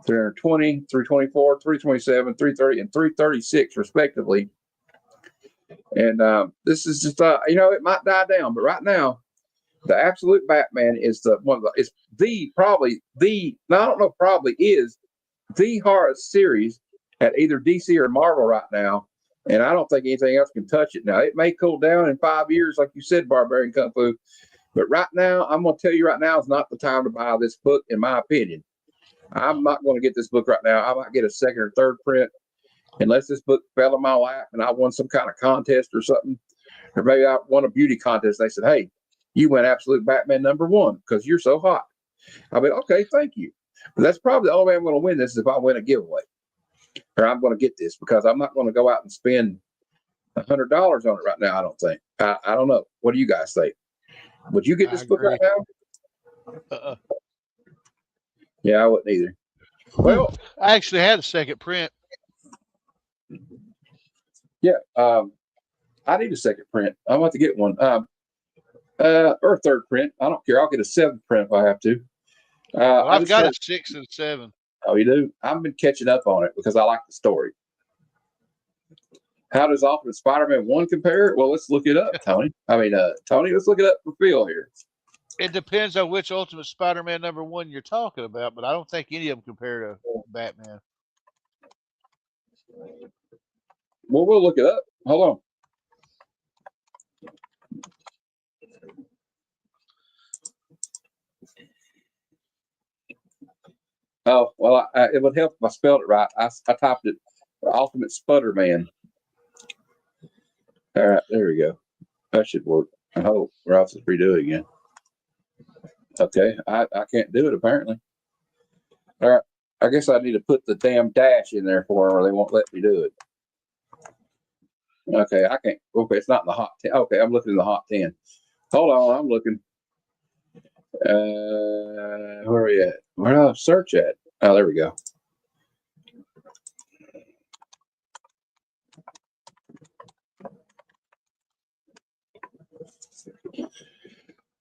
320, 324, 327, 330, and 336 respectively. And this is just it might die down, but right now the Absolute Batman is the hardest series at either DC or Marvel right now. And I don't think anything else can touch it now. It may cool down in 5 years, like you said, Barbarian Kung Fu. But right now, I'm going to tell you right now is not the time to buy this book, in my opinion. I'm not going to get this book right now. I might get a second or third print unless this book fell in my lap and I won some kind of contest or something. Or maybe I won a beauty contest. They said, hey, you went Absolute Batman #1 because you're so hot. I mean, okay, thank you. But that's probably the only way I'm going to win this is if I win a giveaway. Or I'm going to get this because I'm not going to go out and spend $100 on it right now, I don't think. I don't know. What do you guys think? Would you get this book right now? Yeah, I wouldn't either. Well, I actually had a second print. Yeah, I need a second print. I'm about to get one. Or third print. I don't care. I'll get a seventh print if I have to. I've got a 6 and 7. Oh, you do? I've been catching up on it because I like the story. How does Ultimate Spider-Man 1 compare? Well, let's look it up, Tony. Tony, let's look it up for Phil here. It depends on which Ultimate Spider-Man #1 you're talking about, but I don't think any of them compare to Batman. Well, we'll look it up. Hold on. Oh, well, it would help if I spelled it right. I typed it Ultimate Spudderman. All right, there we go. That should work. I hope. Or else it's redo it again. Okay, I can't do it apparently. All right, I guess I need to put the damn dash in there for them or they won't let me do it. Okay, I can't. Okay, it's not in the Hot 10. Okay, I'm looking in the Hot 10. Hold on, I'm looking. Where are we at? Where do I search at? Oh, there we go.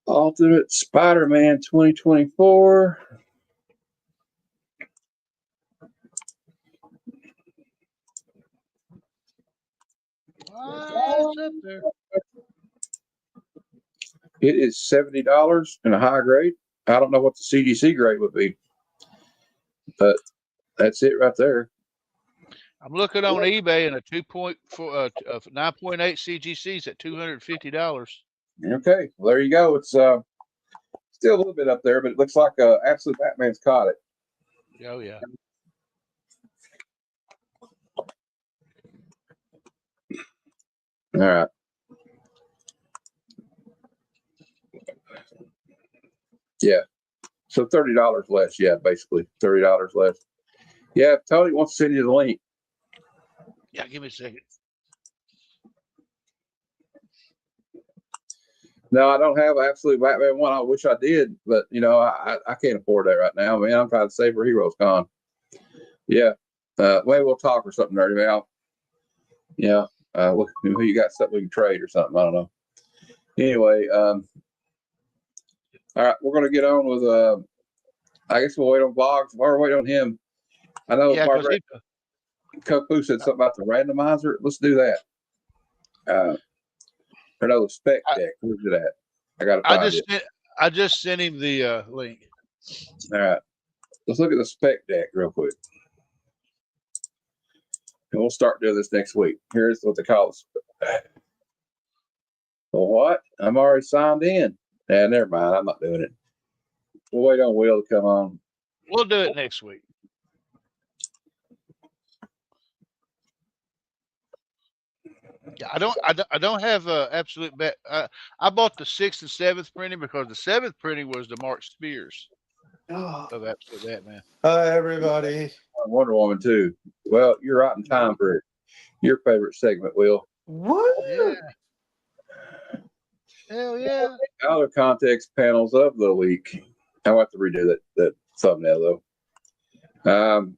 Ultimate Spider-Man 2024. What's up there? It is $70 in a high grade. I don't know what the CDC grade would be, but that's it right there. I'm looking on eBay and a 2.4, 9.8 CGC's at $250. Okay, well, there you go. It's still a little bit up there, but it looks like Absolute Batman's caught it. Oh yeah. All right. Yeah. So $30 less. Yeah, basically $30 less. Yeah, if Tony wants to send you the link. Yeah, give me a second. No, I don't have Absolute Batman 1. I wish I did, but I can't afford that right now, man. I'm trying to save for Heroes Con. Yeah. Maybe we'll talk or something, Nerdy Man. Yeah. Who you got something we can trade or something? I don't know. Anyway, all right, we're gonna get on with I guess we'll wait on Vlogs or wait on him. I know Kofu said something about the randomizer. Let's do that. The spec deck. Where's it at? I gotta find it. I just sent him the link. All right. Let's look at the spec deck real quick. And we'll start doing this next week. Here's what they call it. Well, what? I'm already signed in. Yeah, never mind. I'm not doing it. We'll wait on Will to come on. We'll do it next week. Yeah, I don't have a absolute bet. I bought the 6th and 7th printing because the 7th printing was the Mark Spears of Absolute Batman. Hi, everybody. Wonder Woman too. Well, you're right in time for your favorite segment, Will. What? Yeah. Hell yeah. Out of context panels of the week. I'll have to redo that thumbnail though.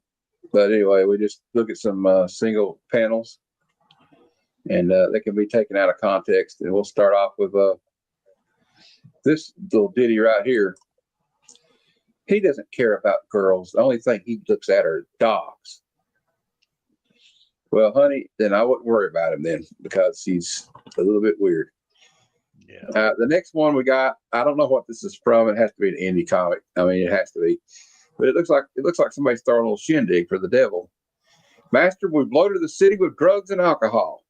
But anyway, we just look at some single panels, and they can be taken out of context. And we'll start off with this little ditty right here. He doesn't care about girls. The only thing he looks at are dogs. Well, honey, then I wouldn't worry about him then because he's a little bit weird. Yeah. The next one we got, I don't know what this is from. It has to be an indie comic. I mean, it has to be. But it looks like somebody's throwing a little shindig for the devil. Master, we bloated the city with drugs and alcohol.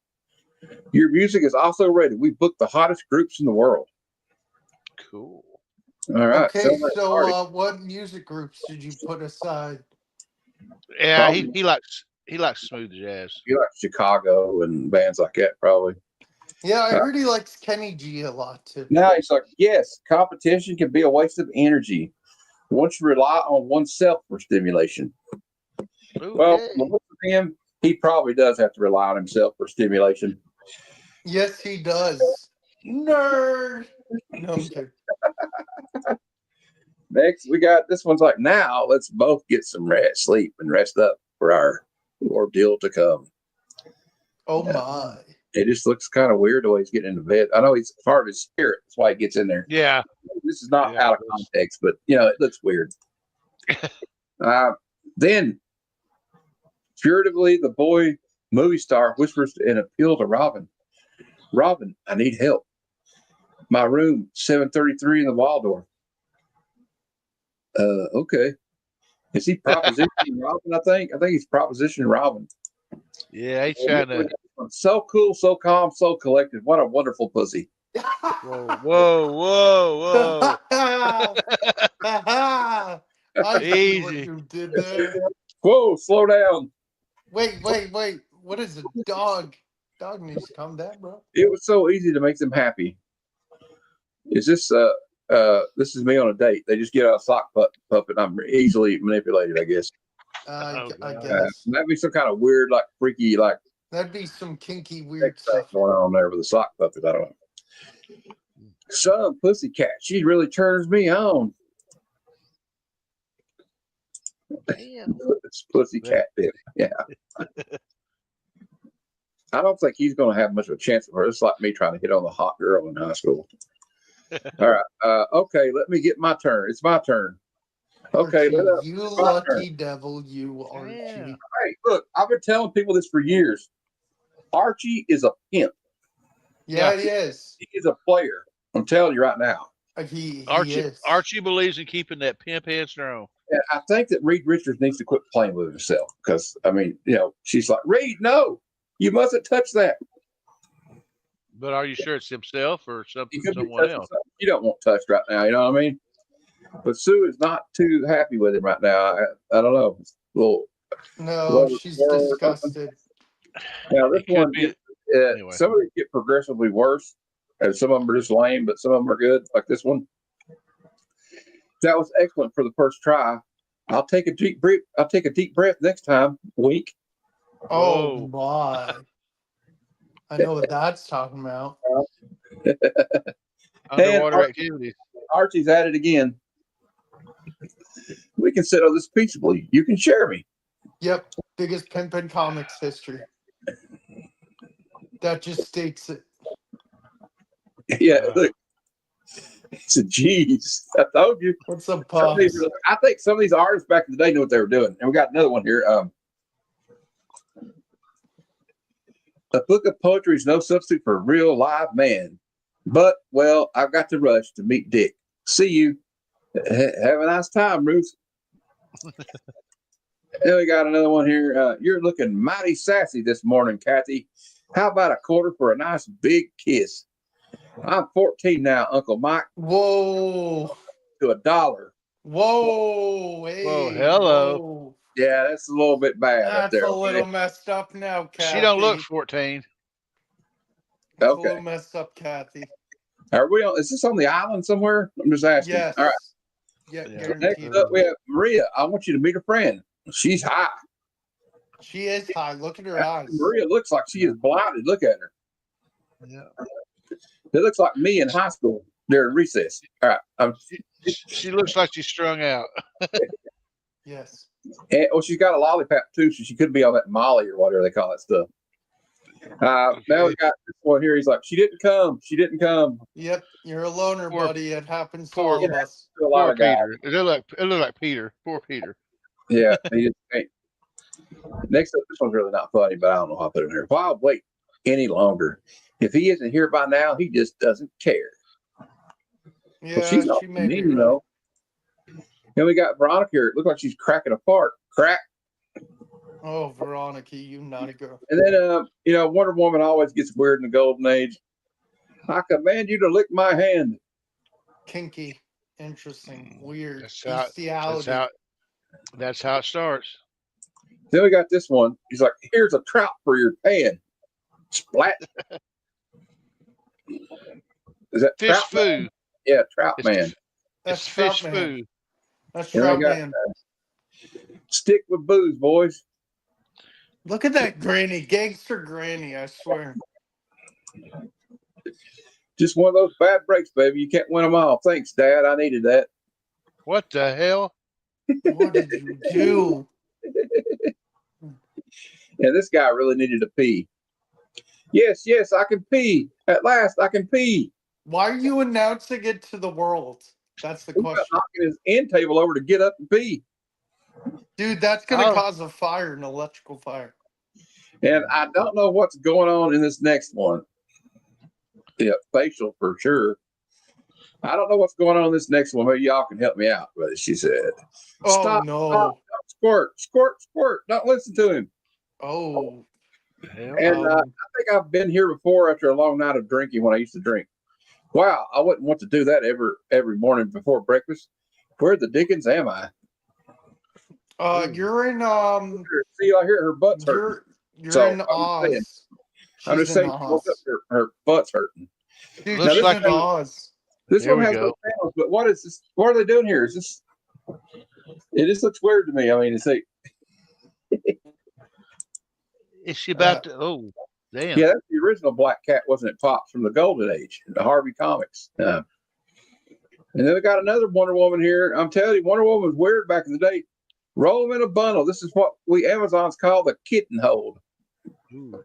Your music is also ready. We booked the hottest groups in the world. Cool. All right. Okay, so what music groups did you put aside? Yeah, he likes smooth jazz. You like Chicago and bands like that, probably. Yeah, I heard he likes Kenny G a lot too. Now he's like, yes, competition can be a waste of energy once you rely on oneself for stimulation. Ooh, Well, yeah. look at him. He probably does have to rely on himself for stimulation. Yes, he does. Nerd. No, I'm kidding. Next, we got this one's like, now let's both get some rest, sleep, and rest up for our ordeal to come. Oh my. It just looks kind of weird the way he's getting into bed. I know he's part of his spirit. That's why he gets in there. Yeah. This is not out of context, but it looks weird. Then, furtively, the boy movie star whispers an appeal to Robin. Robin, I need help. My room, 733 in the Waldorf. Okay. Is he propositioning Robin? I think he's propositioning Robin. Yeah, he's trying to. So cool, so calm, so collected. What a wonderful pussy. Whoa. I see what Easy. you did there. Whoa, slow down. Wait. What is it? Dog needs to calm down, bro. It was so easy to make them happy. Is this this is me on a date. They just get out a sock puppet. I'm easily manipulated, I guess. I God. guess. That'd be some kind of weird, like freaky, like That'd be some kinky, weird sex thing stuff. going on there with a sock puppet. I don't know. Some pussycat. She really turns me on. Damn. It's pussycat. Yeah. I don't think he's going to have much of a chance with her. It's like me trying to hit on the hot girl in high school. All right. Okay, let me get my turn. It's my turn. Okay. Archie, you lucky devil, you Archie. Yeah. Hey, look, I've been telling people this for years. Archie is a pimp. Yeah, he is. He is a player. I'm telling you right now. He Archie is. Archie believes in keeping that pimp head strong. And I think that Reed Richards needs to quit playing with himself because, I mean, she's like, Reed, no, you mustn't touch that. But are you sure it's himself or He could be someone touching else? something you don't want touched right now. You know what I mean? But Sue is not too happy with him right now. I don't know. It's a little. No, she's disgusted. Now this It could one, be- anyway. some of these get progressively worse, and some of them are just lame, but some of them are good, like this one. That was excellent for the first try. I'll take a deep breath. I'll take a deep breath next time. Wink. Oh my. I know what that's talking about. Underwater activities. Archie's at it again. We can settle this peaceably. You can share me. Yep, biggest pimp in comics history. That just states it. Yeah, look. It's a G's. I told you. What's up, Some of Pops? these- I think some of these artists back in the day knew what they were doing. And we got another one here. A book of poetry is no substitute for a real live man. But, well, I've got to rush to meet Dick. See you. Have a nice time, Ruth. Then we got another one here. You're looking mighty sassy this morning, Kathy. How about a quarter for a nice big kiss? I'm 14 now, Uncle Mike. Whoa. To $1. Whoa. Hey, Whoa, hello. whoa. Yeah, that's a little bit bad up That's there. a little messed up now, Kathy. She don't look 14. That's Okay. a little messed up, Kathy. Are we on? Is this on the island somewhere? I'm just asking. Yes. All right. Yeah, Yeah. Next guaranteed. up, we have Maria. I want you to meet a friend. She's high. She is high. Look at her eyes. Maria looks like she is blinded. Look at her. Yeah. It looks like me in high school during recess. All right. She looks like she's strung out. Yes. And, she's got a lollipop too, so she could be on that Molly or whatever they call that stuff. Now we got this one here. He's like, she didn't come. She didn't come. Yep. You're a loner, Poor- buddy. It happens to poor- all of us. A lot Poor of guys. Peter. It looked like Peter. Poor Peter. Yeah. He just ain't. Next up, this one's really not funny, but I don't know how I put it in here. Why wait any longer? If he isn't here by now, he just doesn't care. Yeah, She's not she may be mean, right. though. Then we got Veronica here. It looked like she's cracking a fart. Crack. Oh, Veronica, you naughty girl. And then, Wonder Woman always gets weird in the golden age. I command you to lick my hand. Kinky. Interesting. Weird. That's how Bestiality. that's how it starts. Then we got this one. He's like, here's a trout for your pan. Splat. Is that Fish trout man? food. Yeah, trout It's, man. That's it's fish Trout Man. food. That's Then Trout we got Man. stick with booze, boys. Look at that granny. Gangster granny, I swear. Just one of those bad breaks, baby. You can't win them all. Thanks, Dad. I needed that. What the hell? What did you do? And this guy really needed to pee. Yes, I can pee. At last, I can pee. Why are you announcing it to the world? That's the He got question. knocking his end table over to get up and pee. Dude, that's going to Oh. cause a fire, an electrical fire. And I don't know what's going on in this next one. Yeah, facial for sure. I don't know what's going on in this next one. Maybe y'all can help me out with it, she said. Oh, Stop, no. stop, squirt, squirt, squirt. Don't listen to him. Oh. Hell? And I think I've been here before after a long night of drinking when I used to drink. Wow, I wouldn't want to do that every morning before breakfast. Where the dickens am I? You're in, See, I hear her butt's hurting. you're So, in I'm saying- Oz. I'm just She's in saying, she woke up, Oz. her butt's hurting. Dude, Looks she's like in a- Oz. This There one we has go. no panels, but what is this? What are they doing here? Is this? It just looks weird to me. I mean, it's like, Is she about to? Oh, damn. yeah, that's the original Black Cat, wasn't it? Pops from the Golden Age, the Harvey Comics. And then we got another Wonder Woman here. I'm telling you, Wonder Woman was weird back in the day. Roll them in a bundle. This is what we Amazons call the kitten hold. Ooh.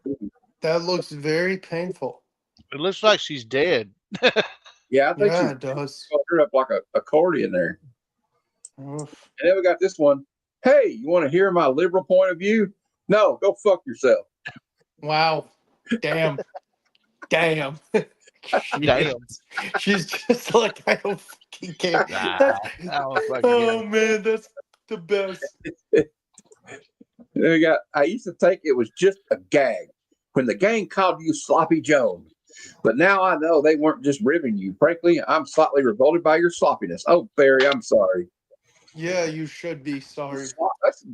That looks very painful. It looks like she's dead. Yeah, I think Yeah, she's it does. her up like a accordion there. Oof. And then we got this one. Hey, you want to hear my liberal point of view? No, go fuck yourself. Wow. Damn. Damn. Damn. She's just like, I don't fucking care. Nah, That's- I don't fucking oh, get man, that's the best. And then we got, I used to think it was just a gag when the gang called you Sloppy Jones. But now I know they weren't just ribbing you. Frankly, I'm slightly revolted by your sloppiness. Oh, Barry, I'm sorry. Yeah, you should be sorry.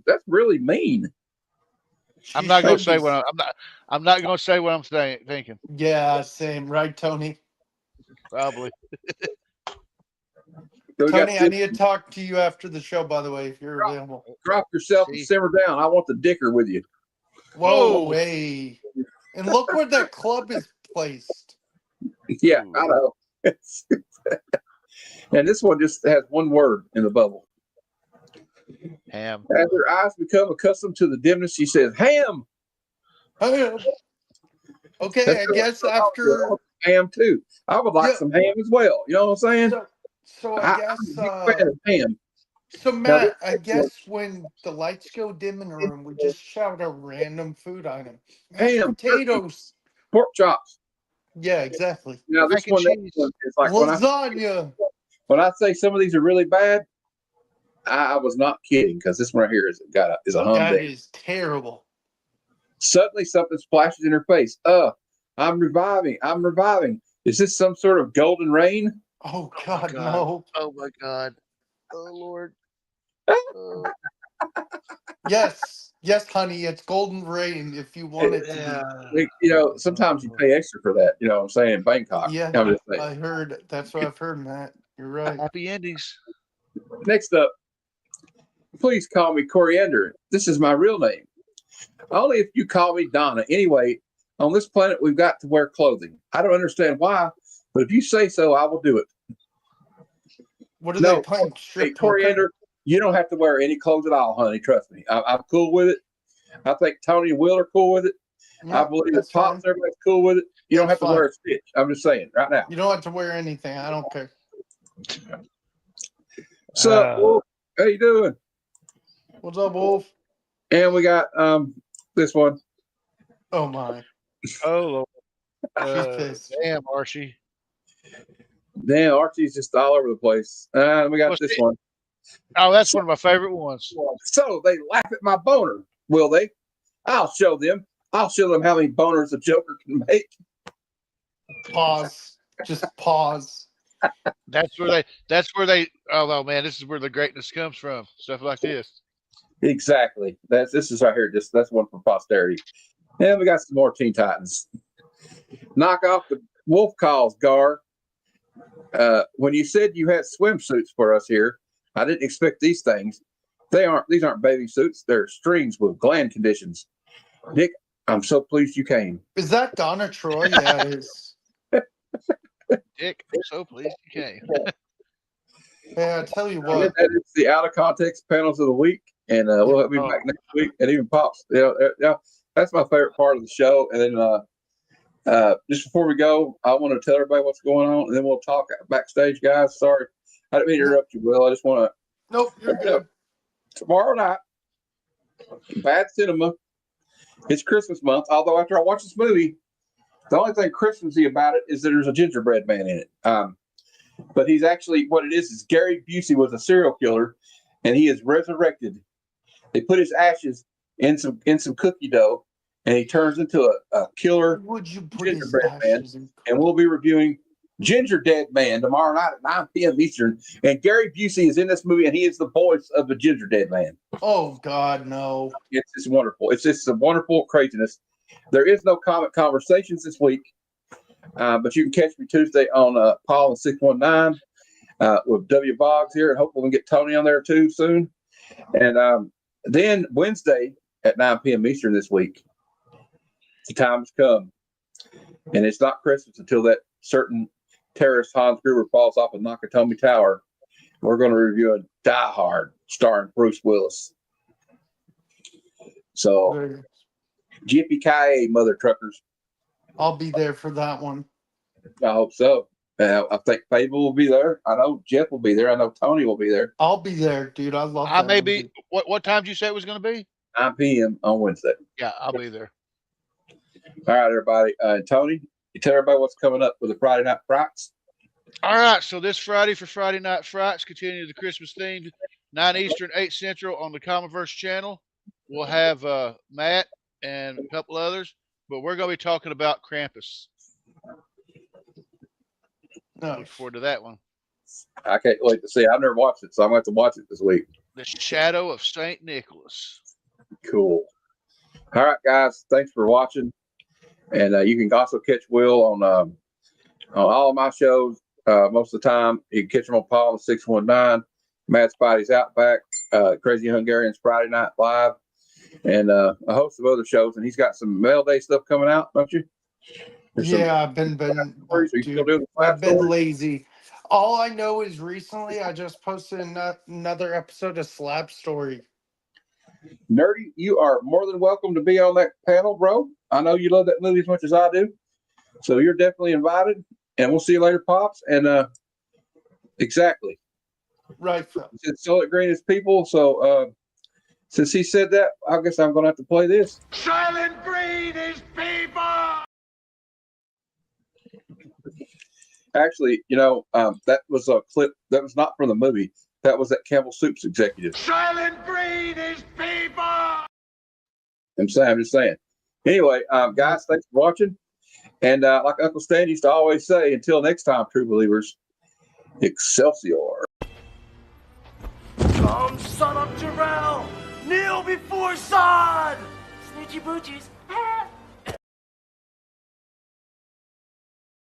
That's really mean. I'm She not gonna should say be- what I'm not gonna say what I'm thinking. Yeah, same. Right, Tony? Probably. So we got Tony, I need to talk to you after the show, by the way, if you're available. drop yourself and See. simmer down. I want the dicker with you. Whoa, Oh. way. And look where that club is placed. Yeah, I know. And this one just has one word in the bubble. Ham. As her eyes become accustomed to the dimness, she says, ham. Ham. Okay, I guess after. Ham too. I would like Yeah. some ham as well. You know what I'm saying? So I guess. I'm a big fan of ham. So Matt, I guess when the lights go dim in the room, we just shout a random food item. Mashed Ham. potatoes. Pork chops. Yeah, exactly. Now this Mac and one cheese. is like when I when I say some of these are really bad, I was not kidding, because this one right here is a humdinger. That is terrible. Suddenly something splashes in her face. I'm reviving. Is this some sort of golden rain? Oh God, no. Oh my God. Oh Lord. Yes, honey, it's golden rain if you want it to be. Sometimes you pay extra for that. You know what I'm saying? Bangkok. Yeah, I'm just saying. I heard. That's what I've heard, Matt. You're right. Happy endings. Next up, please call me Coriander. This is my real name. Only if you call me Donna. Anyway, on this planet, we've got to wear clothing. I don't understand why, but if you say so, I will do it. What are they playing? Hey, Coriander, you don't have to wear any clothes at all, honey. Trust me. I'm cool with it. I think Tony and Will are cool with it. Yeah, I believe that fine. Pops, everybody's cool with it. You don't have to wear a stitch. I'm just saying right now. You don't have to wear anything. I don't care. What's up, Wolf? How you doing? What's up, Wolf? And we got this one. Oh my. Oh Lord. She's pissed. Damn, Archie. Damn, Archie's just all over the place. We got this one. Oh, that's one of my favorite ones. So they laugh at my boner, will they? I'll show them. I'll show them how many boners a Joker can make. Pause. Just pause. That's where they oh man, this is where the greatness comes from. Stuff like this. Exactly. This is right here. That's one for posterity. And we got some more Teen Titans. Knock off the wolf calls, Gar. When you said you had swimsuits for us here, I didn't expect these things. These aren't bathing suits. They're strings with gland conditions. Nick, I'm so pleased you came. Is that Donna Troy? Yeah, it is. Dick, I'm so pleased you came. Yeah, I tell you what. That is the out of context panels of the week, and we'll be back next week. And even Pops, that's my favorite part of the show. And then just before we go, I want to tell everybody what's going on, and then we'll talk backstage, guys. Sorry, I didn't mean to interrupt you, Will. I just want to. Nope, you're good. Tomorrow night, Bad Cinema. It's Christmas month. Although after I watch this movie, the only thing Christmassy about it is that there's a gingerbread man in it. But he's actually, what it is Gary Busey was a serial killer, and he is resurrected. They put his ashes in some cookie dough, and he turns into a killer gingerbread man. And we'll be reviewing Ginger Dead Man tomorrow night at 9 p.m. Eastern. And Gary Busey is in this movie, and he is the voice of the Ginger Dead Man. Oh God, no! It's just wonderful. It's just a wonderful craziness. There is no comic conversations this week. But you can catch me Tuesday on Paul and 619 with W. Boggs here. And hopefully we can get Tony on there too soon. And then Wednesday at 9 p.m. Eastern this week, the time has come. And it's not Christmas until that certain terrorist Hans Gruber falls off of Nakatomi Tower. We're going to review a Die Hard starring Bruce Willis. So, Yippee-ki-yay, mother truckers. I'll be there for that one. I hope so. I think Fable will be there. I know Jeff will be there. I know Tony will be there. I'll be there, dude. I love that. I may be. What time did you say it was going to be? 9 p.m. on Wednesday. Yeah, I'll be there. All right, everybody. Tony, you tell everybody what's coming up with the Friday Night Frights. All right. So this Friday for Friday Night Frights, continue the Christmas theme, 9 Eastern, 8 Central on the Commonverse channel. We'll have Matt and a couple others, but we're going to be talking about Krampus. No. Look forward to that one. I can't wait to see. I've never watched it, so I'm going to have to watch it this week. The Shadow of St. Nicholas. Cool. All right, guys. Thanks for watching. And you can also catch Will on all of my shows most of the time. You can catch him on Paul and 619, Mad Spidey's Outback, Crazy Hungarian's Friday Night Live, and a host of other shows. And he's got some Mail Day stuff coming out, don't you? I've been lazy. All I know is recently I just posted another episode of Slab Story. Nerdy, you are more than welcome to be on that panel, bro. I know you love that movie as much as I do. So you're definitely invited. And we'll see you later, Pops. And exactly. Right. It's Solid Green is people. So since he said that, I guess I'm going to have to play this. Silent Green is people! Actually, that was a clip that was not from the movie. That was that Campbell Soup's executive. Silent Breed is people. I'm just saying. Anyway, guys, thanks for watching. And like Uncle Stan used to always say, until next time, true believers, Excelsior. Come, son of Jarrell, kneel before Zod. Snoochie boochies.